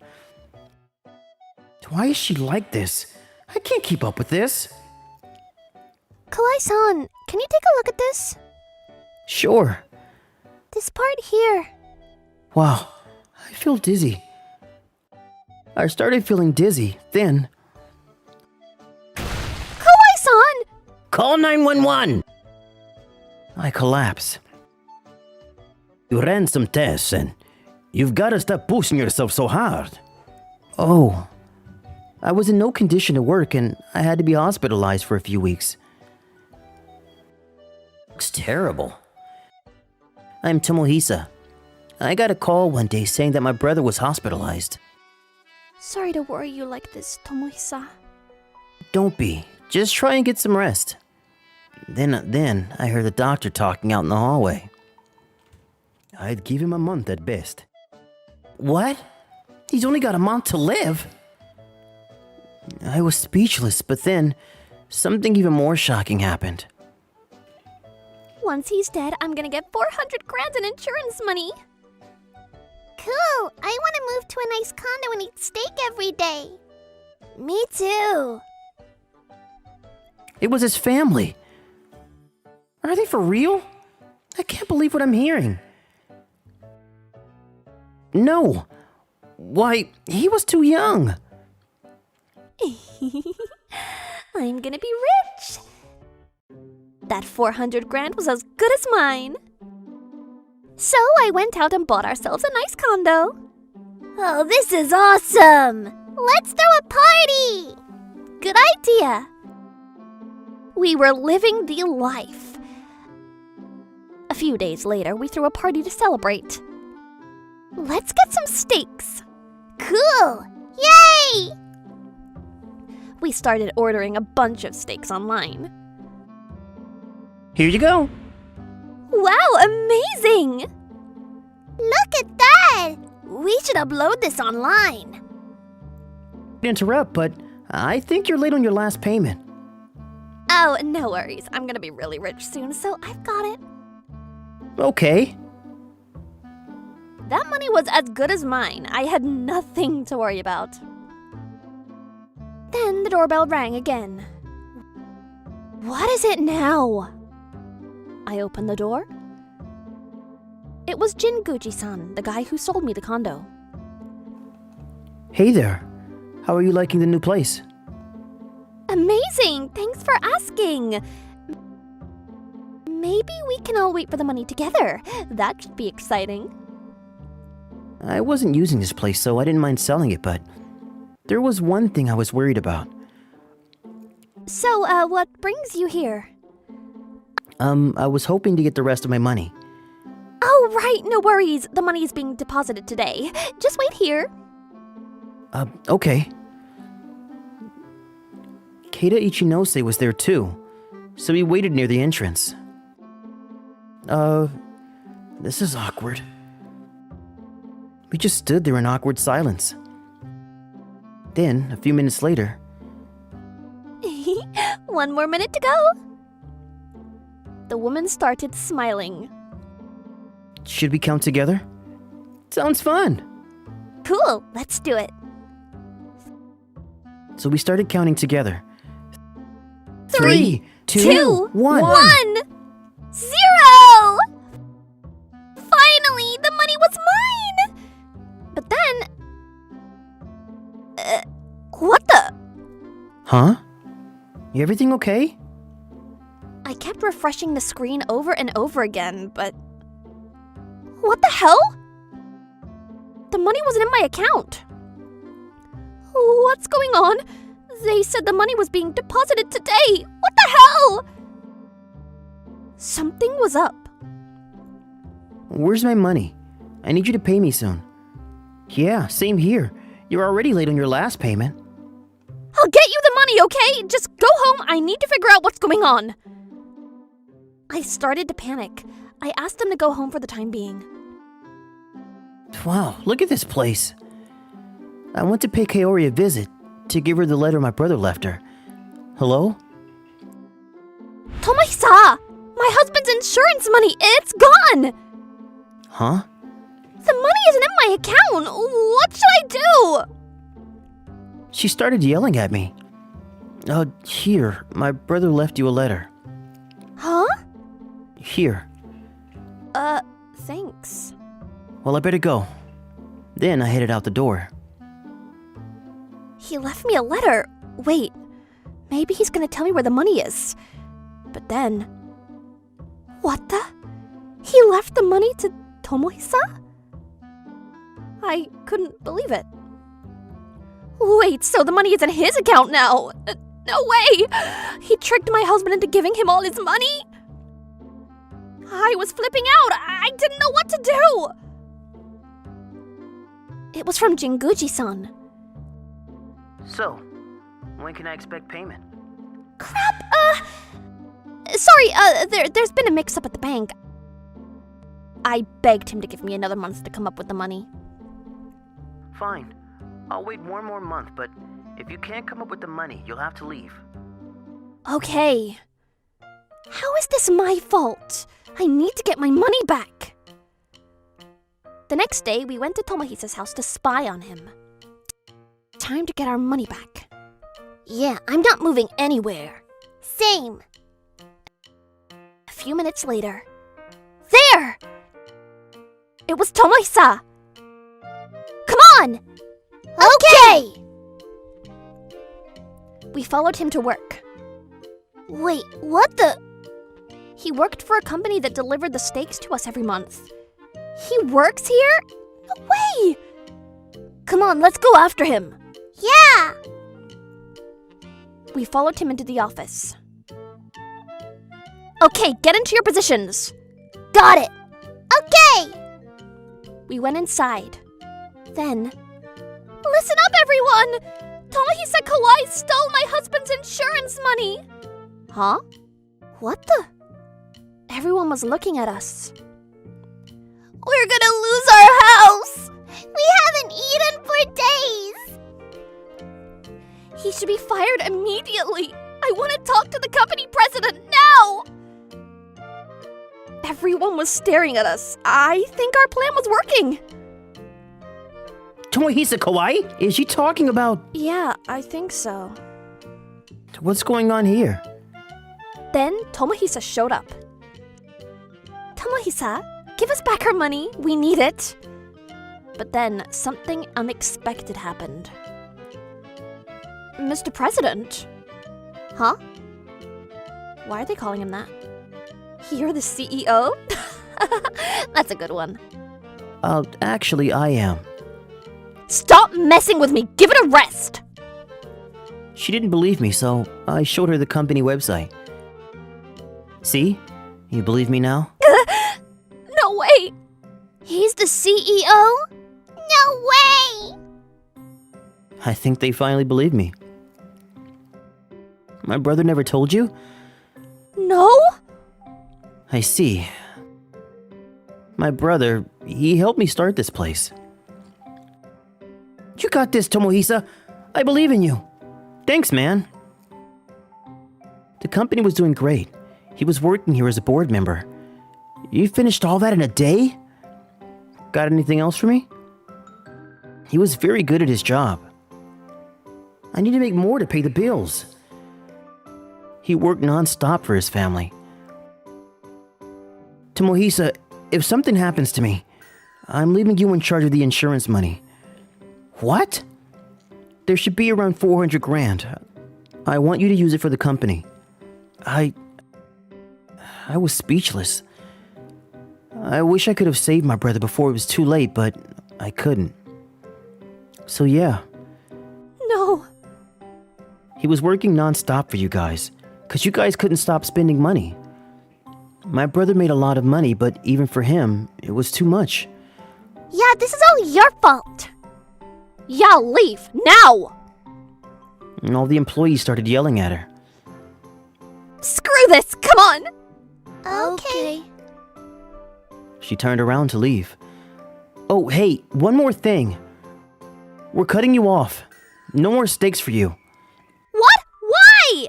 Why is she like this? I can't keep up with this. Kawai-san, can you take a look at this? Sure. This part here. Wow, I feel dizzy. I started feeling dizzy, then... Kawai-san! Call 911! I collapse. You ran some tests and you've got to stop pushing yourself so hard. Oh. I was in no condition to work and I had to be hospitalized for a few weeks. Looks terrible. I'm Tomohisa. I got a call one day saying that my brother was hospitalized. Sorry to worry you like this, Tomohisa. Don't be. Just try and get some rest. Then I heard the doctor talking out in the hallway. I'd give him a month at best. What? He's only got a month to live? I was speechless, but then something even more shocking happened. Once he's dead, I'm gonna get 400 grand in insurance money. Cool! I want to move to a nice condo and eat steak every day. Me too. It was his family. Are they for real? I can't believe what I'm hearing. No. Why, he was too young. I'm gonna be rich. That 400 grand was as good as mine. So I went out and bought ourselves a nice condo. Oh, this is awesome! Let's throw a party! Good idea. We were living the life. A few days later, we threw a party to celebrate. Let's get some steaks. Cool! Yay! We started ordering a bunch of steaks online. Here you go. Wow, amazing! Look at that! We should upload this online. Interrupt, but I think you're late on your last payment. Oh, no worries. I'm gonna be really rich soon, so I've got it. Okay. That money was as good as mine. I had nothing to worry about. Then the doorbell rang again. What is it now? I opened the door. It was Jinguji-san, the guy who sold me the condo. Hey there. How are you liking the new place? Amazing! Thanks for asking. Maybe we can all wait for the money together. That should be exciting. I wasn't using this place, so I didn't mind selling it, but there was one thing I was worried about. So, what brings you here? I was hoping to get the rest of my money. Oh, right, no worries. The money is being deposited today. Just wait here. Okay. Keita Ichinose was there too, so he waited near the entrance. This is awkward. We just stood there in awkward silence. Then, a few minutes later... 1 more minute to go. The woman started smiling. Should we count together? Sounds fun! Cool, let's do it. So we started counting together. 3, 2, 1. 1, 0! Finally, the money was mine! But then... what the? Huh? Everything okay? I kept refreshing the screen over and over again, but... What the hell? The money wasn't in my account. What's going on? They said the money was being deposited today. What the hell? Something was up. Where's my money? I need you to pay me soon. Yeah, same here. You're already late on your last payment. I'll get you the money, okay? Just go home. I need to figure out what's going on. I started to panic. I asked them to go home for the time being. Wow, look at this place. I went to pay Kaori a visit to give her the letter my brother left her. Hello? Tomohisa! My husband's insurance money, it's gone! Huh? The money isn't in my account. What should I do? She started yelling at me. Here, my brother left you a letter. Huh? Here. Thanks. Well, I better go. Then I headed out the door. He left me a letter. Wait, maybe he's gonna tell me where the money is. But then... What the? He left the money to Tomohisa? I couldn't believe it. Wait, so the money is in his account now? No way! He tricked my husband into giving him all his money? I was flipping out. I didn't know what to do. It was from Jinguji-san. So, when can I expect payment? Crap, sorry, there's been a mix-up at the bank. I begged him to give me another month to come up with the money. Fine. I'll wait one more month, but if you can't come up with the money, you'll have to leave. Okay. How is this my fault? I need to get my money back. The next day, we went to Tomohisa's house to spy on him. Time to get our money back. Yeah, I'm not moving anywhere. Same. A few minutes later. There! It was Tomohisa! Come on! Okay! We followed him to work. Wait, what the? He worked for a company that delivered the steaks to us every month. He works here? No way! Come on, let's go after him. Yeah! We followed him into the office. Okay, get into your positions. Got it. Okay! We went inside. Then... Listen up, everyone! Tomohisa Kawai stole my husband's insurance money! Huh? What the? Everyone was looking at us. We're gonna lose our house! We haven't eaten for days! He should be fired immediately! I want to talk to the company president now! Everyone was staring at us. I think our plan was working. Tomohisa Kawai? Is she talking about... Yeah, I think so. What's going on here? Then Tomohisa showed up. Tomohisa, give us back our money. We need it. But then something unexpected happened. Mr. President? Huh? Why are they calling him that? You're the CEO? That's a good one. Actually, I am. Stop messing with me! Give it a rest! She didn't believe me, so I showed her the company website. See? You believe me now? No way! He's the CEO? No way! I think they finally believe me. My brother never told you? No? I see. My brother, he helped me start this place. You got this, Tomohisa. I believe in you. Thanks, man. The company was doing great. He was working here as a board member. You finished all that in a day? Got anything else for me? He was very good at his job. I need to make more to pay the bills. He worked non-stop for his family. Tomohisa, if something happens to me, I'm leaving you in charge of the insurance money. What? There should be around 400 grand. I want you to use it for the company. I was speechless. I wish I could have saved my brother before it was too late, but I couldn't. So yeah. No. He was working non-stop for you guys, because you guys couldn't stop spending money. My brother made a lot of money, but even for him, it was too much. Yeah, this is all your fault. Yeah, leave, now! And all the employees started yelling at her. Screw this, come on! Okay. She turned around to leave. Oh, hey, one more thing. We're cutting you off. No more steaks for you. What? Why?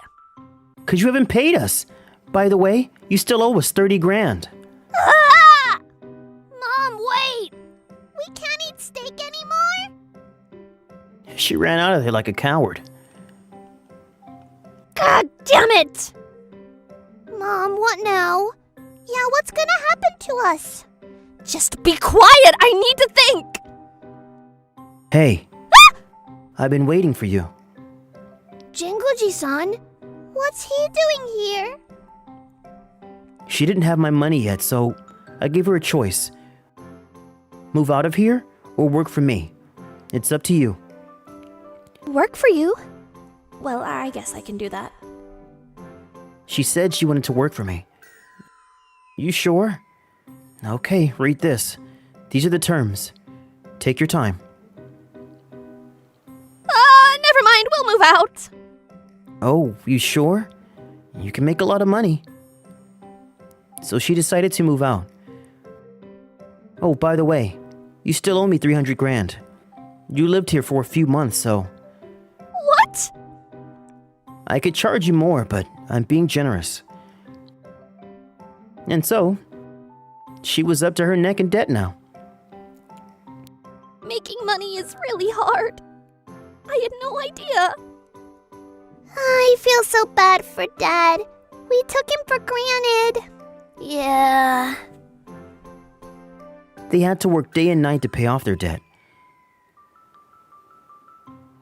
Because you haven't paid us. By the way, you still owe us 30 grand. Ah! Mom, wait! We can't eat steak anymore? She ran out of there like a coward. God damn it! Mom, what now? Yeah, what's gonna happen to us? Just be quiet, I need to think! Hey, I've been waiting for you. Jinguji-san, what's he doing here? She didn't have my money yet, so I gave her a choice. Move out of here or work for me. It's up to you. Work for you? Well, I guess I can do that. She said she wanted to work for me. You sure? Okay, read this. These are the terms. Take your time. Never mind, we'll move out. Oh, you sure? You can make a lot of money. So she decided to move out. Oh, by the way, you still owe me 300 grand. You lived here for a few months, so What? I could charge you more, but I'm being generous. And so, she was up to her neck in debt now. Making money is really hard. I had no idea. I feel so bad for Dad. We took him for granted. Yeah. They had to work day and night to pay off their debt.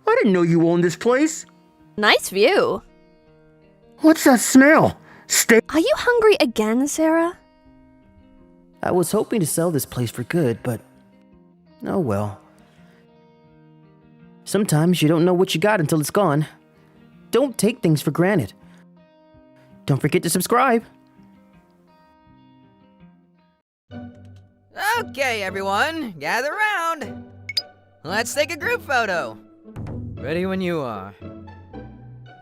I didn't know you owned this place. Nice view. What's that smell? Are you hungry again, Sarah? I was hoping to sell this place for good, but oh well. Sometimes you don't know what you got until it's gone. Don't take things for granted. Don't forget to subscribe. Okay, everyone, gather round. Let's take a group photo. Ready when you are.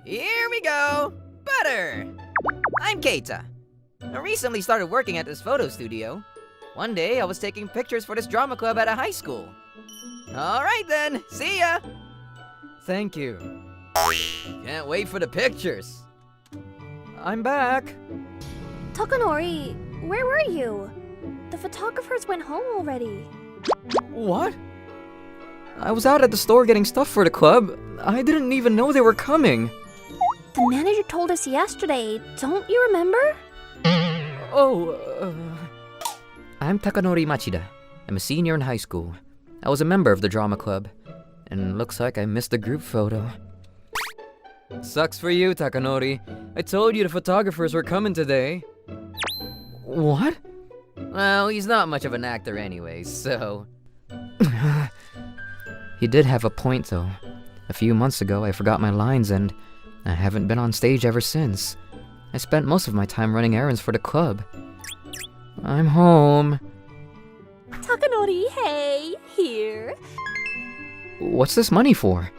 Here we go. Butter. I'm Keita. I recently started working at this photo studio. One day, I was taking pictures for this drama club at a high school. All right then, see ya. Thank you. Can't wait for the pictures. I'm back. Takanori, where were you? The photographers went home already. What? I was out at the store getting stuff for the club. I didn't even know they were coming. The manager told us yesterday, don't you remember? I'm Takanori Machida. I'm a senior in high school. I was a member of the drama club. And looks like I missed the group photo. Sucks for you, Takanori. I told you the photographers were coming today. What? Well, he's not much of an actor anyway, so... He did have a point, though. A few months ago, I forgot my lines, and I haven't been on stage ever since. I spent most of my time running errands for the club. I'm home. Takanori, hey, here. What's this money for?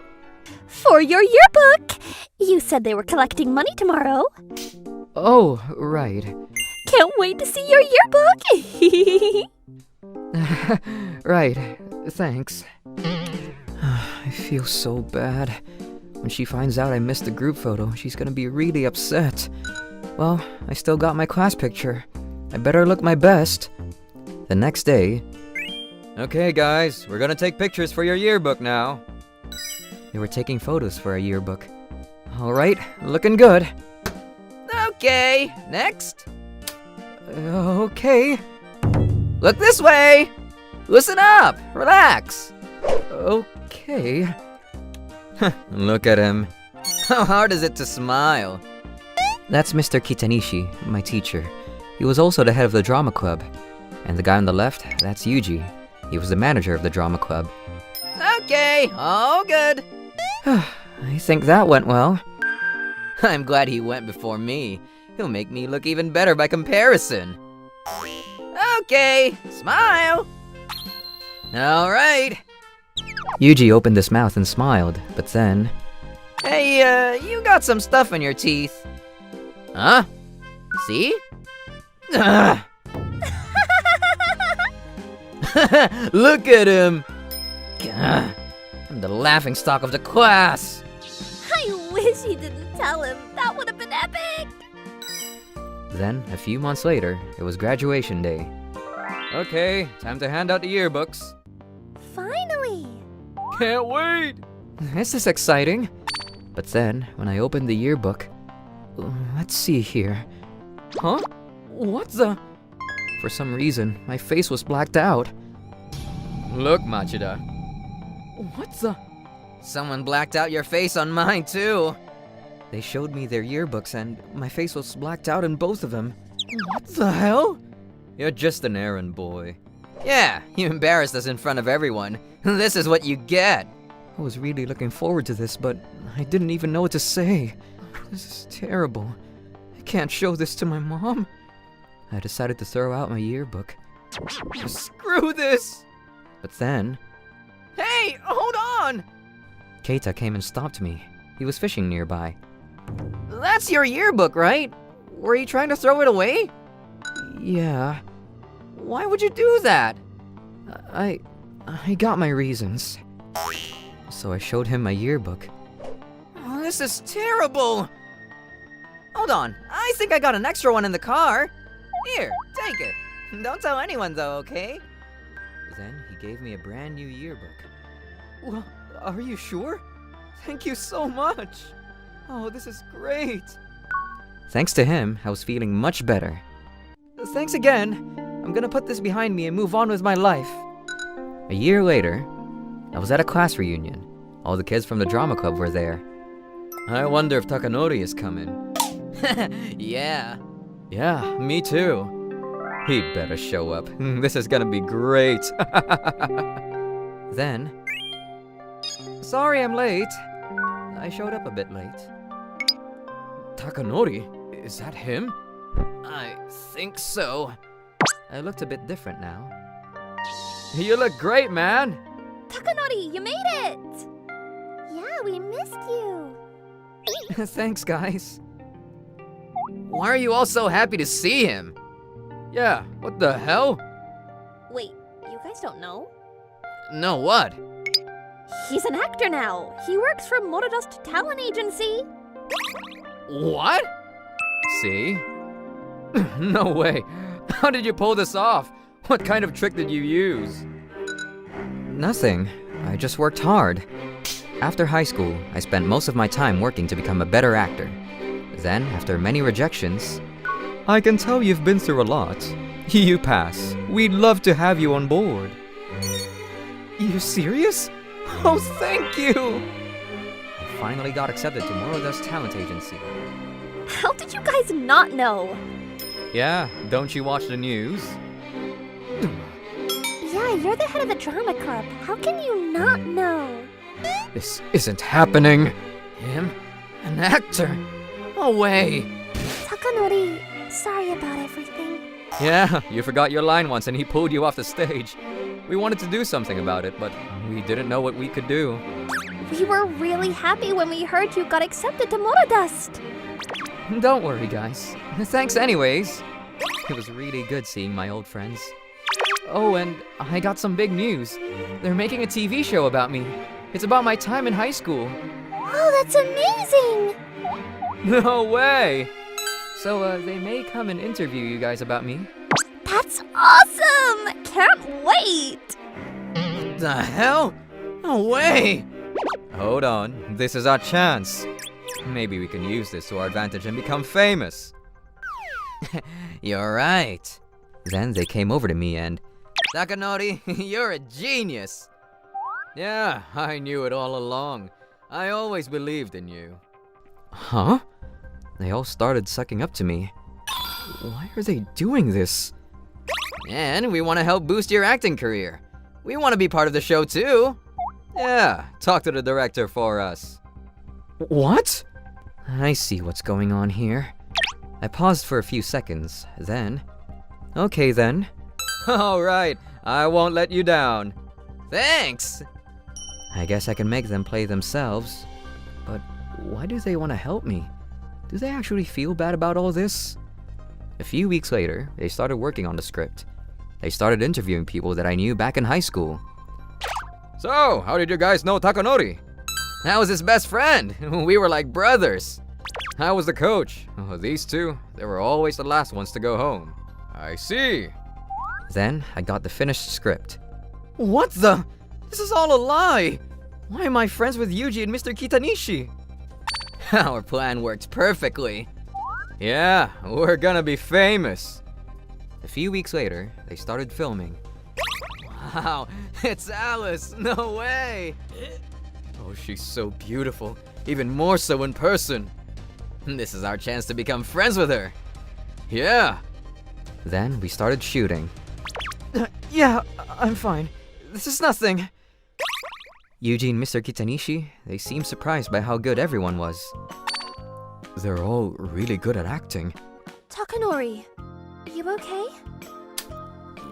For your yearbook! You said they were collecting money tomorrow. Oh, right. Can't wait to see your yearbook! Right, thanks. I feel so bad. When she finds out I missed the group photo, she's gonna be really upset. Well, I still got my class picture. I better look my best. The next day... Okay, guys, we're gonna take pictures for your yearbook now. They were taking photos for our yearbook. Alright, looking good. Okay, next. Okay. Look this way! Listen up! Relax! Okay. Look at him. How hard is it to smile? That's Mr. Kitanishi, my teacher. He was also the head of the drama club. And the guy on the left, that's Yuji. He was the manager of the drama club. Okay, all good. I think that went well. I'm glad he went before me. He'll make me look even better by comparison. Okay, smile! Alright. Yuji opened his mouth and smiled, but then... Hey, you got some stuff in your teeth. Huh? See? Ugh. Look at him! Gah, I'm the laughingstock of the class! I wish he didn't tell him. That would have been epic! Then, a few months later, it was graduation day. Okay, time to hand out the yearbooks. Finally! Can't wait! This is exciting. But then, when I opened the yearbook... Let's see here. Huh? What the... For some reason, my face was blacked out. Look, Machida. What the... Someone blacked out your face on mine, too. They showed me their yearbooks and my face was blacked out in both of them. What the hell? You're just an errand boy. Yeah, you embarrassed us in front of everyone. This is what you get. I was really looking forward to this, but I didn't even know what to say. This is terrible. I can't show this to my mom. I decided to throw out my yearbook. Screw this! But then... Hey, hold on! Keita came and stopped me. He was fishing nearby. That's your yearbook, right? Were you trying to throw it away? Yeah. Why would you do that? I got my reasons. So I showed him my yearbook. Oh, this is terrible! Hold on, I think I got an extra one in the car. Here, take it. Don't tell anyone though, okay? Then he gave me a brand new yearbook. Well, are you sure? Thank you so much. Oh, this is great. Thanks to him, I was feeling much better. Thanks again. I'm gonna put this behind me and move on with my life. A year later, I was at a class reunion. All the kids from the drama club were there. I wonder if Takanori is coming. Yeah. Yeah, me too. He better show up. This is gonna be great. Then... Sorry I'm late. I showed up a bit late. Takanori? Is that him? I think so. I looked a bit different now. You look great, man! Takanori, you made it! Yeah, we missed you. Thanks, guys. Why are you all so happy to see him? Yeah, what the hell? Wait, you guys don't know? No, what? He's an actor now. He works for Morodust Talent Agency. What? See? No way. How did you pull this off? What kind of trick did you use? Nothing. I just worked hard. After high school, I spent most of my time working to become a better actor. Then, after many rejections... I can tell you've been through a lot. You pass. We'd love to have you on board. You serious? Oh, thank you! I finally got accepted to Morodust Talent Agency. How did you guys not know? Yeah, don't you watch the news? Yeah, you're the head of the drama club. How can you not know? This isn't happening. Him? An actor? No way. Takanori, sorry about everything. Yeah, you forgot your line once and he pulled you off the stage. We wanted to do something about it, but we didn't know what we could do. We were really happy when we heard you got accepted to Morodust. Don't worry, guys. Thanks anyways. It was really good seeing my old friends. Oh, and I got some big news. They're making a TV show about me. It's about my time in high school. Oh, that's amazing! No way! So, they may come and interview you guys about me. That's awesome! Can't wait! What the hell? No way! Hold on, this is our chance. Maybe we can use this to our advantage and become famous. You're right. Then they came over to me and... Takanori, you're a genius. Yeah, I knew it all along. I always believed in you. Huh? They all started sucking up to me. Why are they doing this? And we want to help boost your acting career. We want to be part of the show too. Yeah, talk to the director for us. What? I see what's going on here. I paused for a few seconds, then... Okay then. Alright, I won't let you down. Thanks! I guess I can make them play themselves. But why do they want to help me? Do they actually feel bad about all this? A few weeks later, they started working on the script. They started interviewing people that I knew back in high school. So, how did you guys know Takanori? I was his best friend. We were like brothers. I was the coach. Oh, these two, they were always the last ones to go home. I see. Then I got the finished script. What the? This is all a lie. Why am I friends with Yuji and Mr. Kitanishi? Our plan worked perfectly. Yeah, we're gonna be famous. A few weeks later, they started filming. Wow, it's Alice. No way. Oh, she's so beautiful. Even more so in person. This is our chance to become friends with her. Yeah. Then we started shooting. Yeah, I'm fine. This is nothing. Yuji and Mr. Kitanishi, they seemed surprised by how good everyone was. They're all really good at acting. Takanori, you okay?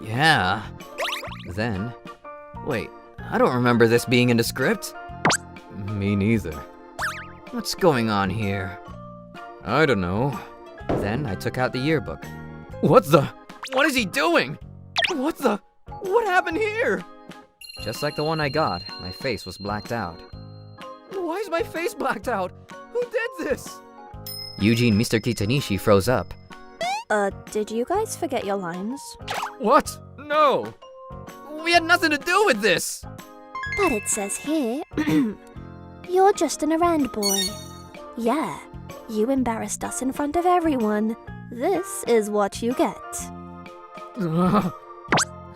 Yeah. Then, Wait, I don't remember this being in the script. me neither. What's going on here? I don't know. Then I took out the yearbook. What the? What is he doing? What the? What happened here? Just like the one I got, my face was blacked out. Why is my face blacked out? Who did this? Yuji and Mr. Kitanishi froze up. Did you guys forget your lines? What? No. We had nothing to do with this. But it says here, you're just an errand boy. Yeah, you embarrassed us in front of everyone. This is what you get.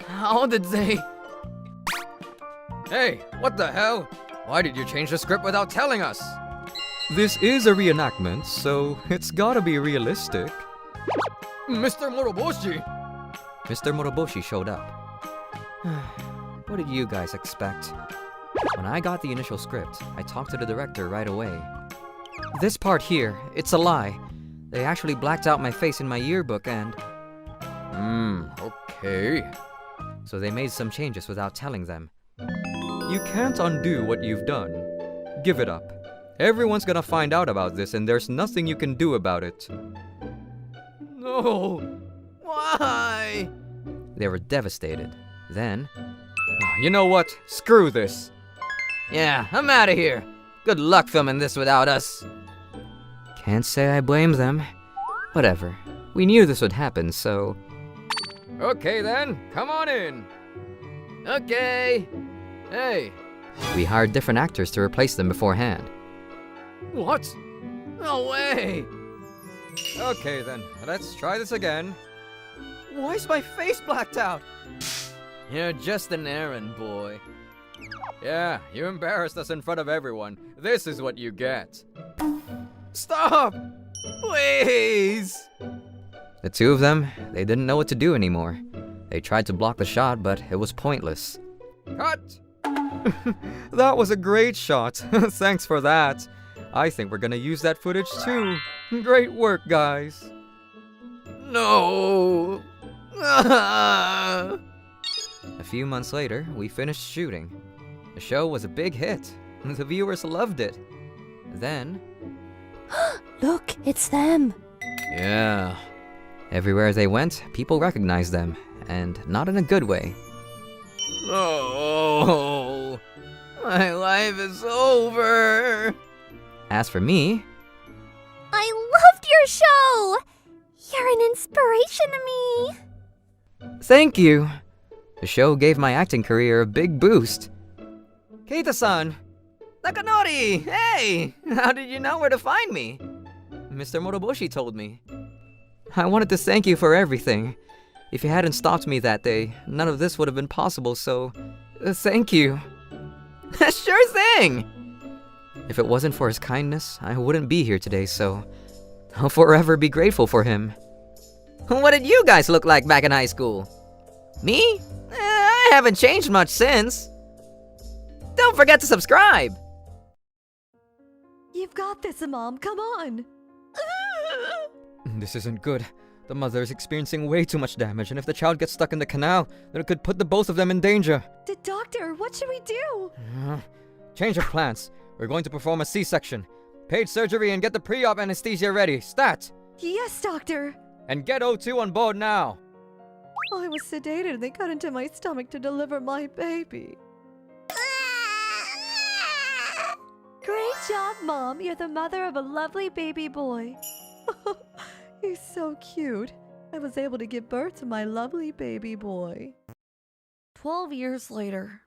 How did they... Hey, what the hell? Why did you change the script without telling us? This is a reenactment, so it's gotta be realistic. Mr. Moroboshi! Mr. Moroboshi showed up. What did you guys expect? When I got the initial script, I talked to the director right away. This part here, it's a lie. They actually blacked out my face in my yearbook and... Okay. So they made some changes without telling them. You can't undo what you've done. Give it up. Everyone's gonna find out about this and there's nothing you can do about it. No! Why? They were devastated. Then... You know what? Screw this. Yeah, I'm out of here. Good luck filming this without us. Can't say I blame them. Whatever. We knew this would happen, so... Okay then, come on in. Okay. Hey. We hired different actors to replace them beforehand. What? No way. Okay then, let's try this again. Why is my face blacked out? You're just an errand boy. Yeah, you embarrassed us in front of everyone. This is what you get. Stop! Please! The two of them, they didn't know what to do anymore. They tried to block the shot, but it was pointless. Cut! That was a great shot. Thanks for that. I think we're gonna use that footage too. Great work, guys. No! A few months later, we finished shooting. The show was a big hit. The viewers loved it. Then, Look, it's them. yeah. Everywhere they went, people recognized them, and not in a good way. No! My life is over! As for me, I loved your show. You're an inspiration to me. thank you. The show gave my acting career a big boost. Keita-san! Nakanori! Hey! How did you know where to find me? Mr. Moroboshi told me. I wanted to thank you for everything. If you hadn't stopped me that day, none of this would have been possible, so thank you. Sure thing! If it wasn't for his kindness, I wouldn't be here today, so I'll forever be grateful for him. What did you guys look like back in high school? Me? I haven't changed much since. Don't forget to subscribe! You've got this, Mom. Come on. This isn't good. The mother is experiencing way too much damage, and if the child gets stuck in the canal, then it could put the both of them in danger. Doctor, what should we do? Change of plans. We're going to perform a C-section. Page surgery and get the pre-op anesthesia ready. Stat! Yes, Doctor. And get O2 on board now. I was sedated and they cut into my stomach to deliver my baby. Great job, Mom. You're the mother of a lovely baby boy. He's so cute. I was able to give birth to my lovely baby boy. 12 years later.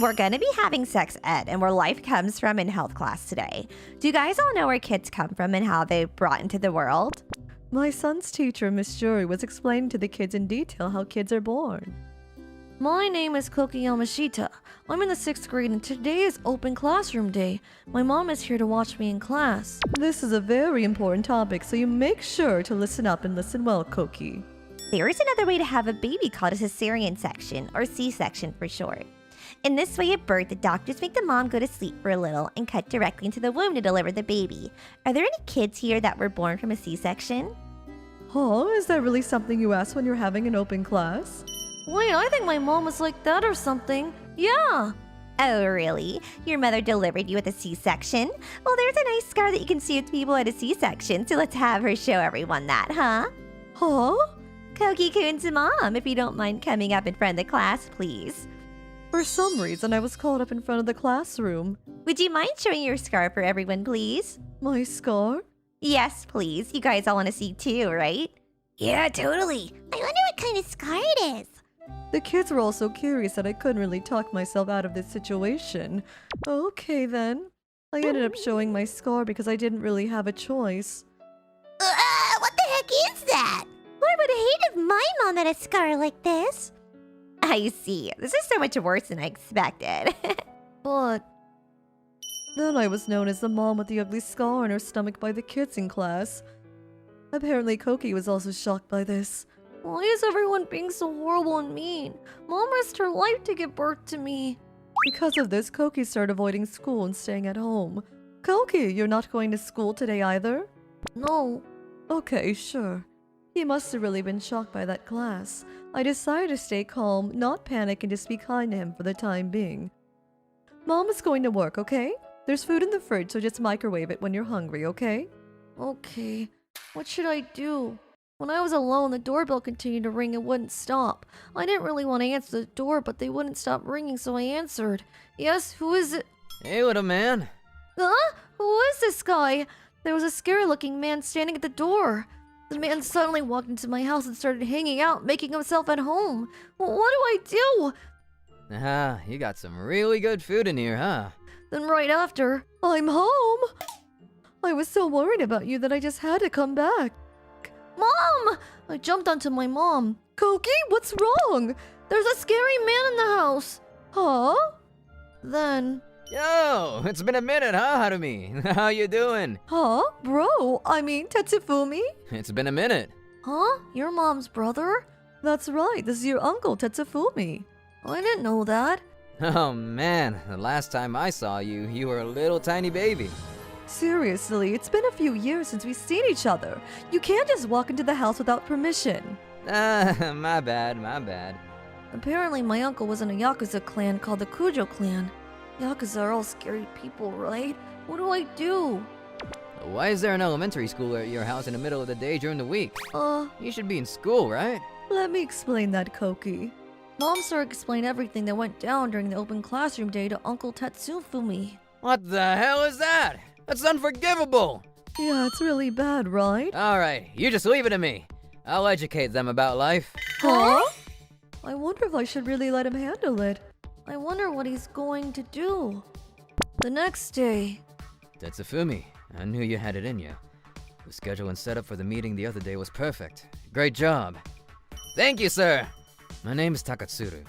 We're gonna be having sex ed and where life comes from in health class today. Do you guys all know where kids come from and how they're brought into the world? My son's teacher, Miss Jury, was explaining to the kids in detail how kids are born. My name is Koki Yamashita. I'm in the 6th grade and today is open classroom day. My mom is here to watch me in class. This is a very important topic, so you make sure to listen up and listen well, Koki. There is another way to have a baby called a cesarean section, or C-section for short. In this way at birth, the doctors make the mom go to sleep for a little and cut directly into the womb to deliver the baby. Are there any kids here that were born from a C-section? Oh, is that really something you ask when you're having an open class? Wait, I think my mom was like that or something. Yeah. Oh, really? Your mother delivered you with a C-section? Well, there's a nice scar that you can see with people at a C-section, so let's have her show everyone that, huh? Huh? Koki-kun's mom, if you don't mind coming up in front of the class, please. For some reason, I was caught up in front of the classroom. Would you mind showing your scar for everyone, please? My scar? Yes, please. You guys all want to see too, right? Yeah, totally. I wonder what kind of scar it is. The kids were all so curious that I couldn't really talk myself out of this situation. Okay then. I ended up showing my scar because I didn't really have a choice. What the heck is that? I would hate if my mom had a scar like this. I see. This is so much worse than I expected. But then I was known as the mom with the ugly scar on her stomach by the kids in class. Apparently Koki was also shocked by this. Why is everyone being so horrible and mean? Mom risked her life to give birth to me. Because of this, Koki started avoiding school and staying at home. Koki, you're not going to school today either? No. Okay, sure. He must have really been shocked by that class. I decided to stay calm, not panic, and just be kind to him for the time being. Mom is going to work, okay? There's food in the fridge, so just microwave it when you're hungry, okay? Okay. What should I do? When I was alone, the doorbell continued to ring and wouldn't stop. I didn't really want to answer the door, but they wouldn't stop ringing, so I answered. Yes, who is it? Hey, little man. Huh? Who is this guy? There was a scary-looking man standing at the door. The man suddenly walked into my house and started hanging out, making himself at home. What do I do? Ah, you got some really good food in here, huh? Then right after, I'm home. I was so worried about you that I just had to come back. Mom! I jumped onto my mom. Koki, what's wrong? There's a scary man in the house. Huh? Then... Yo, it's been a minute, huh, Harumi? How you doing? Huh? Bro, I mean Tetsufumi? It's been a minute. Huh? Your mom's brother? That's right, this is your uncle, Tetsufumi. I didn't know that. Oh man, the last time I saw you, you were a little tiny baby. Seriously, it's been a few years since we've seen each other. You can't just walk into the house without permission. Ah, my bad. Apparently, my uncle was in a Yakuza clan called the Kujo clan. Yakuza are all scary people, right? What do I do? Why is there an elementary school at your house in the middle of the day during the week? You should be in school, right? Let me explain that, Koki. Mom started explaining everything that went down during the open classroom day to Uncle Tetsufumi. What the hell is that? That's unforgivable! Yeah, it's really bad, right? Alright, you just leave it to me. I'll educate them about life. Huh? I wonder if I should really let him handle it. I wonder what he's going to do. The next day. Tetsufumi, I knew you had it in you. The schedule and setup for the meeting the other day was perfect. Great job. Thank you, sir! My name is Takatsuru.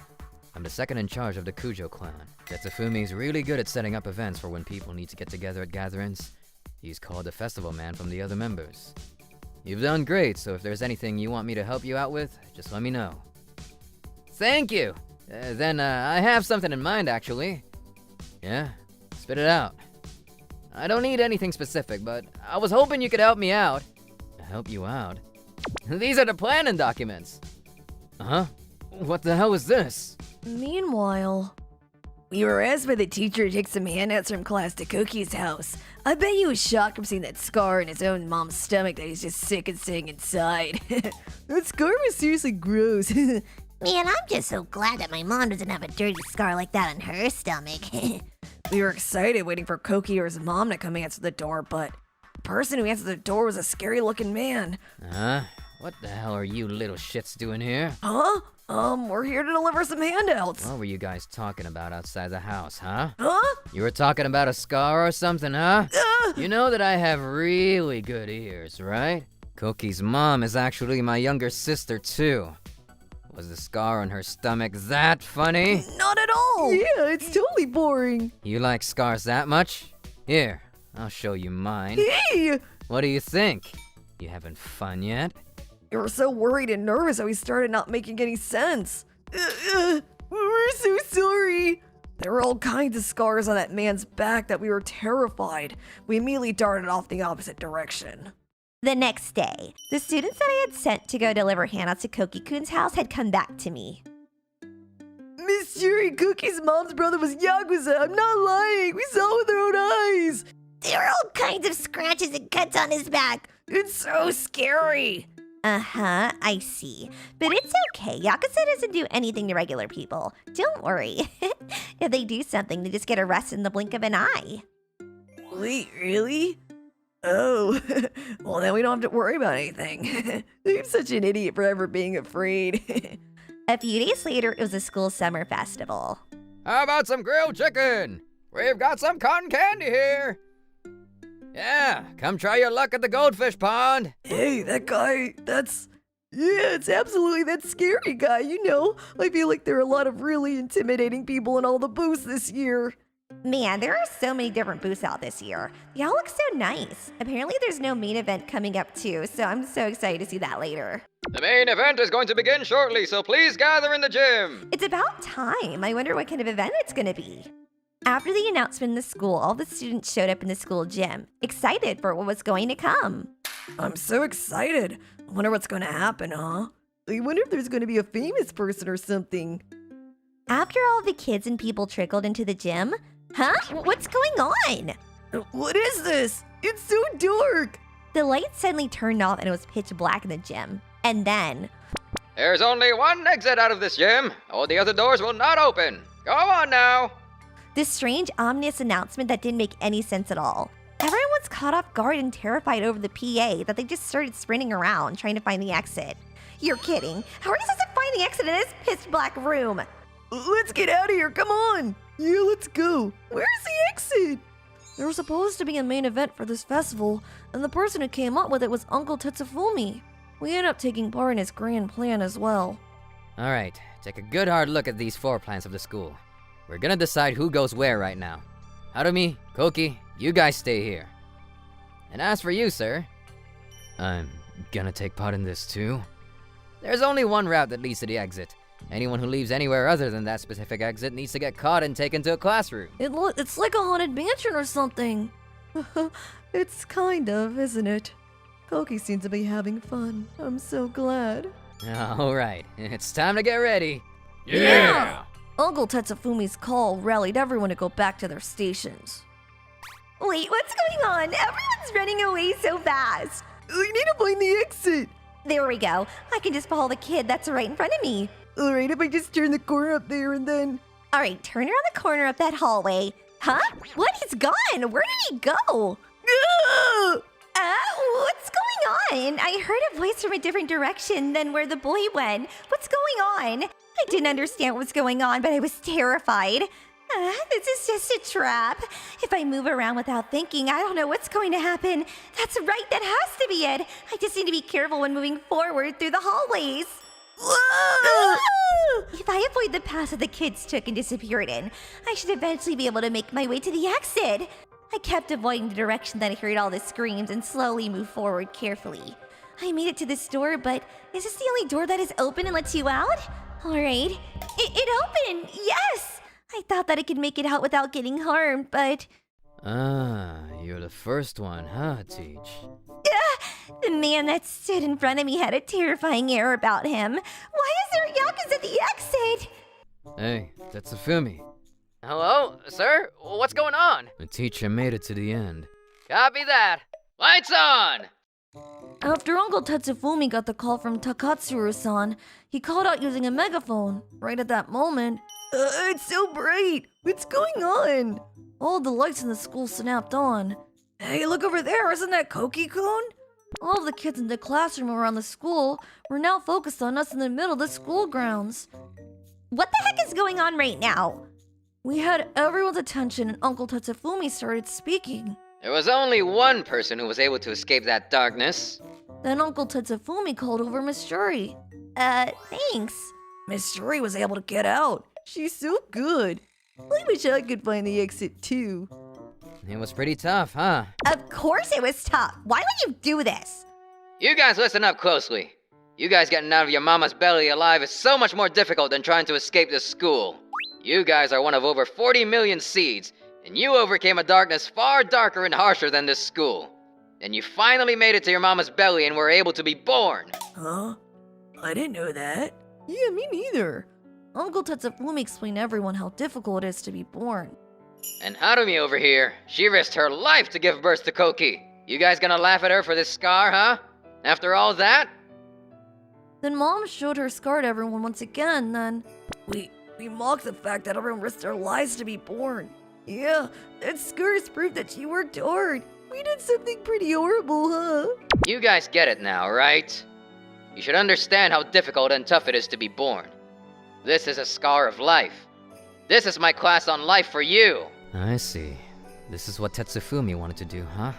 I'm the second in charge of the Kujo clan. Tetsufumi is really good at setting up events for when people need to get together at gatherings. He's called the festival man from the other members. You've done great, so if there's anything you want me to help you out with, just let me know. Thank you! Then I have something in mind, actually. Yeah? Spit it out. I don't need anything specific, but I was hoping you could help me out. Help you out? These are the planning documents. Huh? What the hell is this? Meanwhile, we were asked by the teacher to take some handouts from class to Cookie's house. I bet he was shocked from seeing that scar in his own mom's stomach that he's just sick and staying inside. That scar was seriously gross. Man, I'm just so glad that my mom doesn't have a dirty scar like that on her stomach. We were excited waiting for Koki or his mom to come answer the door, but the person who answered the door was a scary looking man. Huh? What the hell are you little shits doing here? Huh? We're here to deliver some handouts. What were you guys talking about outside the house, huh? Huh? You were talking about a scar or something, huh? You know that I have really good ears, right? Koki's mom is actually my younger sister, too. Was the scar on her stomach that funny? Not at all. Yeah, it's totally boring. You like scars that much? Here, I'll show you mine. Hey! What do you think? You having fun yet? You were so worried and nervous that we started not making any sense. We're so sorry. There were all kinds of scars on that man's back that we were terrified. We immediately darted off the opposite direction. The next day, the students that I had sent to go deliver handouts to Koki-kun's house had come back to me. Miss Yuri, Cookie's mom's brother was Yakuza. I'm not lying. We saw it with our own eyes. There are all kinds of scratches and cuts on his back. It's so scary. Uh-huh, I see. But it's okay. Yakuza doesn't do anything to regular people. Don't worry. If they do something, they just get arrested in the blink of an eye. Wait, really? Oh, well then we don't have to worry about anything. I'm such an idiot for ever being afraid. A few days later, it was a school summer festival. How about some grilled chicken? We've got some cotton candy here. Yeah, come try your luck at the goldfish pond. Hey, that guy, it's absolutely that scary guy, you know. I feel like there are a lot of really intimidating people in all the booths this year. Man, there are so many different booths out this year. They all look so nice. Apparently there's no main event coming up too, so I'm so excited to see that later. The main event is going to begin shortly, so please gather in the gym. It's about time. I wonder what kind of event it's gonna be. After the announcement in the school, all the students showed up in the school gym, excited for what was going to come. I'm so excited. I wonder what's going to happen, huh? I wonder if there's going to be a famous person or something. After all the kids and people trickled into the gym, what's going on? What is this? It's so dark. The lights suddenly turned off and it was pitch black in the gym. And then... There's only one exit out of this gym. All the other doors will not open. Go on now. This strange, ominous announcement that didn't make any sense at all. Everyone was caught off guard and terrified over the PA that they just started sprinting around trying to find the exit. You're kidding. How are you supposed to find the exit in this pitch black room? Let's get out of here, come on! Yeah, let's go. Where's the exit? There was supposed to be a main event for this festival, and the person who came up with it was Uncle Tetsufumi. We ended up taking part in his grand plan as well. Alright, take a good hard look at these floor plans of the school. We're gonna decide who goes where right now. Harumi, Koki, you guys stay here. And as for you, sir, I'm gonna take part in this too? There's only one route that leads to the exit. Anyone who leaves anywhere other than that specific exit needs to get caught and taken to a classroom. It's like a haunted mansion or something. It's kind of, isn't it? Koki seems to be having fun. I'm so glad. Alright, it's time to get ready. Yeah! Uncle Tetsufumi's call rallied everyone to go back to their stations. Wait, what's going on? Everyone's running away so fast. We need to find the exit. There we go. I can just follow the kid that's right in front of me. Alright, if I just turn the corner up there and then... All right, turn around the corner of that hallway. Huh? What? He's gone. Where did he go? What's going on? I heard a voice from a different direction than where the boy went. What's going on? I didn't understand what was going on, but I was terrified. This is just a trap. If I move around without thinking, I don't know what's going to happen. That's right, that has to be it. I just need to be careful when moving forward through the hallways. If I avoid the path that the kids took and disappeared in, I should eventually be able to make my way to the exit. I kept avoiding the direction that I heard all the screams and slowly moved forward carefully. I made it to this door, but is this the only door that is open and lets you out? Alright. It opened! Yes! I thought that I could make it out without getting harmed, but... You're the first one, huh, Teach? The man that stood in front of me had a terrifying air about him. Why is there yakuza at the exit? Hey, Tetsufumi. Hello, sir? What's going on? The teacher made it to the end. Copy that. Lights on! After Uncle Tetsufumi got the call from Takatsuru-san, he called out using a megaphone. Right at that moment, it's so bright! What's going on? All the lights in the school snapped on. Hey, look over there! Isn't that Koki-kun? All of the kids in the classroom around the school were now focused on us in the middle of the school grounds. What the heck is going on right now? We had everyone's attention and Uncle Tetsufumi started speaking. There was only one person who was able to escape that darkness. Then Uncle Tetsufumi called over Miss Shuri. Thanks. Miss Shuri was able to get out. She's so good. I wish I could find the exit too. It was pretty tough, huh? Of course it was tough. Why would you do this? You guys listen up closely. You guys getting out of your mama's belly alive is so much more difficult than trying to escape this school. You guys are one of over 40 million seeds, and you overcame a darkness far darker and harsher than this school. And you finally made it to your mama's belly and were able to be born. Huh? I didn't know that. Yeah, me neither. Uncle Tetsufumi explained to everyone how difficult it is to be born. And Harumi over here, she risked her life to give birth to Koki. You guys gonna laugh at her for this scar, huh? After all that? Then Mom showed her scar to everyone once again, then... We mocked the fact that everyone risked their lives to be born. Yeah, that scar is proof that she worked hard. We did something pretty horrible, huh? You guys get it now, right? You should understand how difficult and tough it is to be born. This is a scar of life. This is my class on life for you. I see. This is what Tetsufumi wanted to do, huh?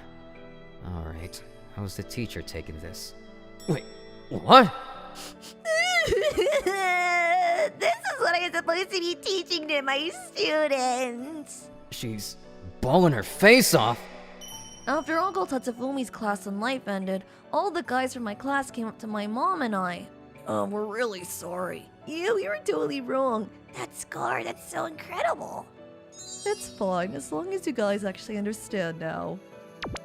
Alright. How's the teacher taking this? Wait, what? This is what I'm supposed to be teaching to my students. She's bawling her face off. After Uncle Tetsufumi's class on life ended, all the guys from my class came up to my mom and I. We're really sorry. Yeah, we were totally wrong. That scar, that's so incredible. It's fine, as long as you guys actually understand now.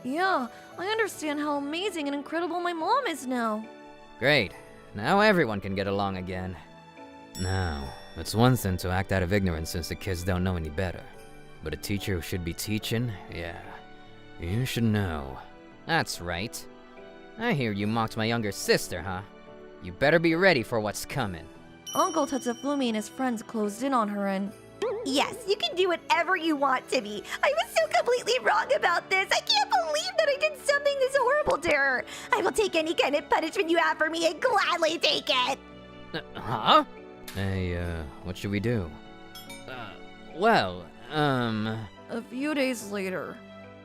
Yeah, I understand how amazing and incredible my mom is now. Great. Now everyone can get along again. Now, it's one thing to act out of ignorance since the kids don't know any better. But a teacher who should be teaching, yeah, you should know. That's right. I hear you mocked my younger sister, huh? You better be ready for what's coming. Uncle Tetsufumi and his friends closed in on her and... Yes, you can do whatever you want to be. I was so completely wrong about this. I can't believe that I did something this horrible to her. I will take any kind of punishment you have for me and gladly take it. Huh? Hey, what should we do? A few days later.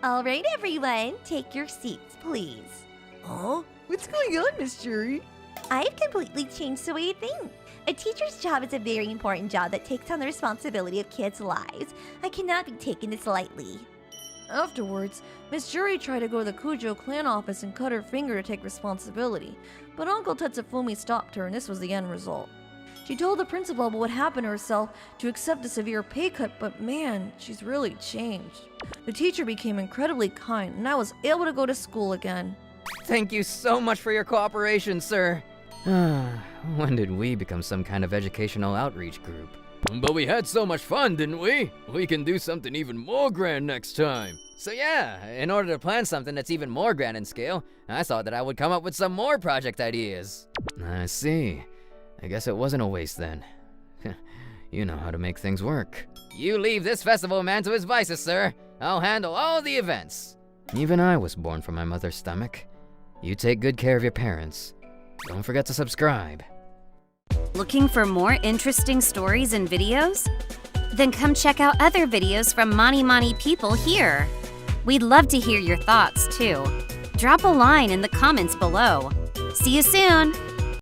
All right, everyone, take your seats, please. Huh? What's going on, Miss Shuri? I've completely changed the way I think. A teacher's job is a very important job that takes on the responsibility of kids' lives. I cannot be taken this lightly. Afterwards, Miss Jury tried to go to the Kujo clan office and cut her finger to take responsibility, but Uncle Tetsufumi stopped her and this was the end result. She told the principal about what happened to herself to accept a severe pay cut, but man, she's really changed. The teacher became incredibly kind and I was able to go to school again. Thank you so much for your cooperation, sir. When did we become some kind of educational outreach group? But we had so much fun, didn't we? We can do something even more grand next time. So yeah, in order to plan something that's even more grand in scale, I thought that I would come up with some more project ideas. I see. I guess it wasn't a waste then. You know how to make things work. You leave this festival man to his vices, sir. I'll handle all the events. Even I was born from my mother's stomach. You take good care of your parents. Don't forget to subscribe. Looking for more interesting stories and videos? Then come check out other videos from Mani Mani people here. We'd love to hear your thoughts too. Drop a line in the comments below. See you soon!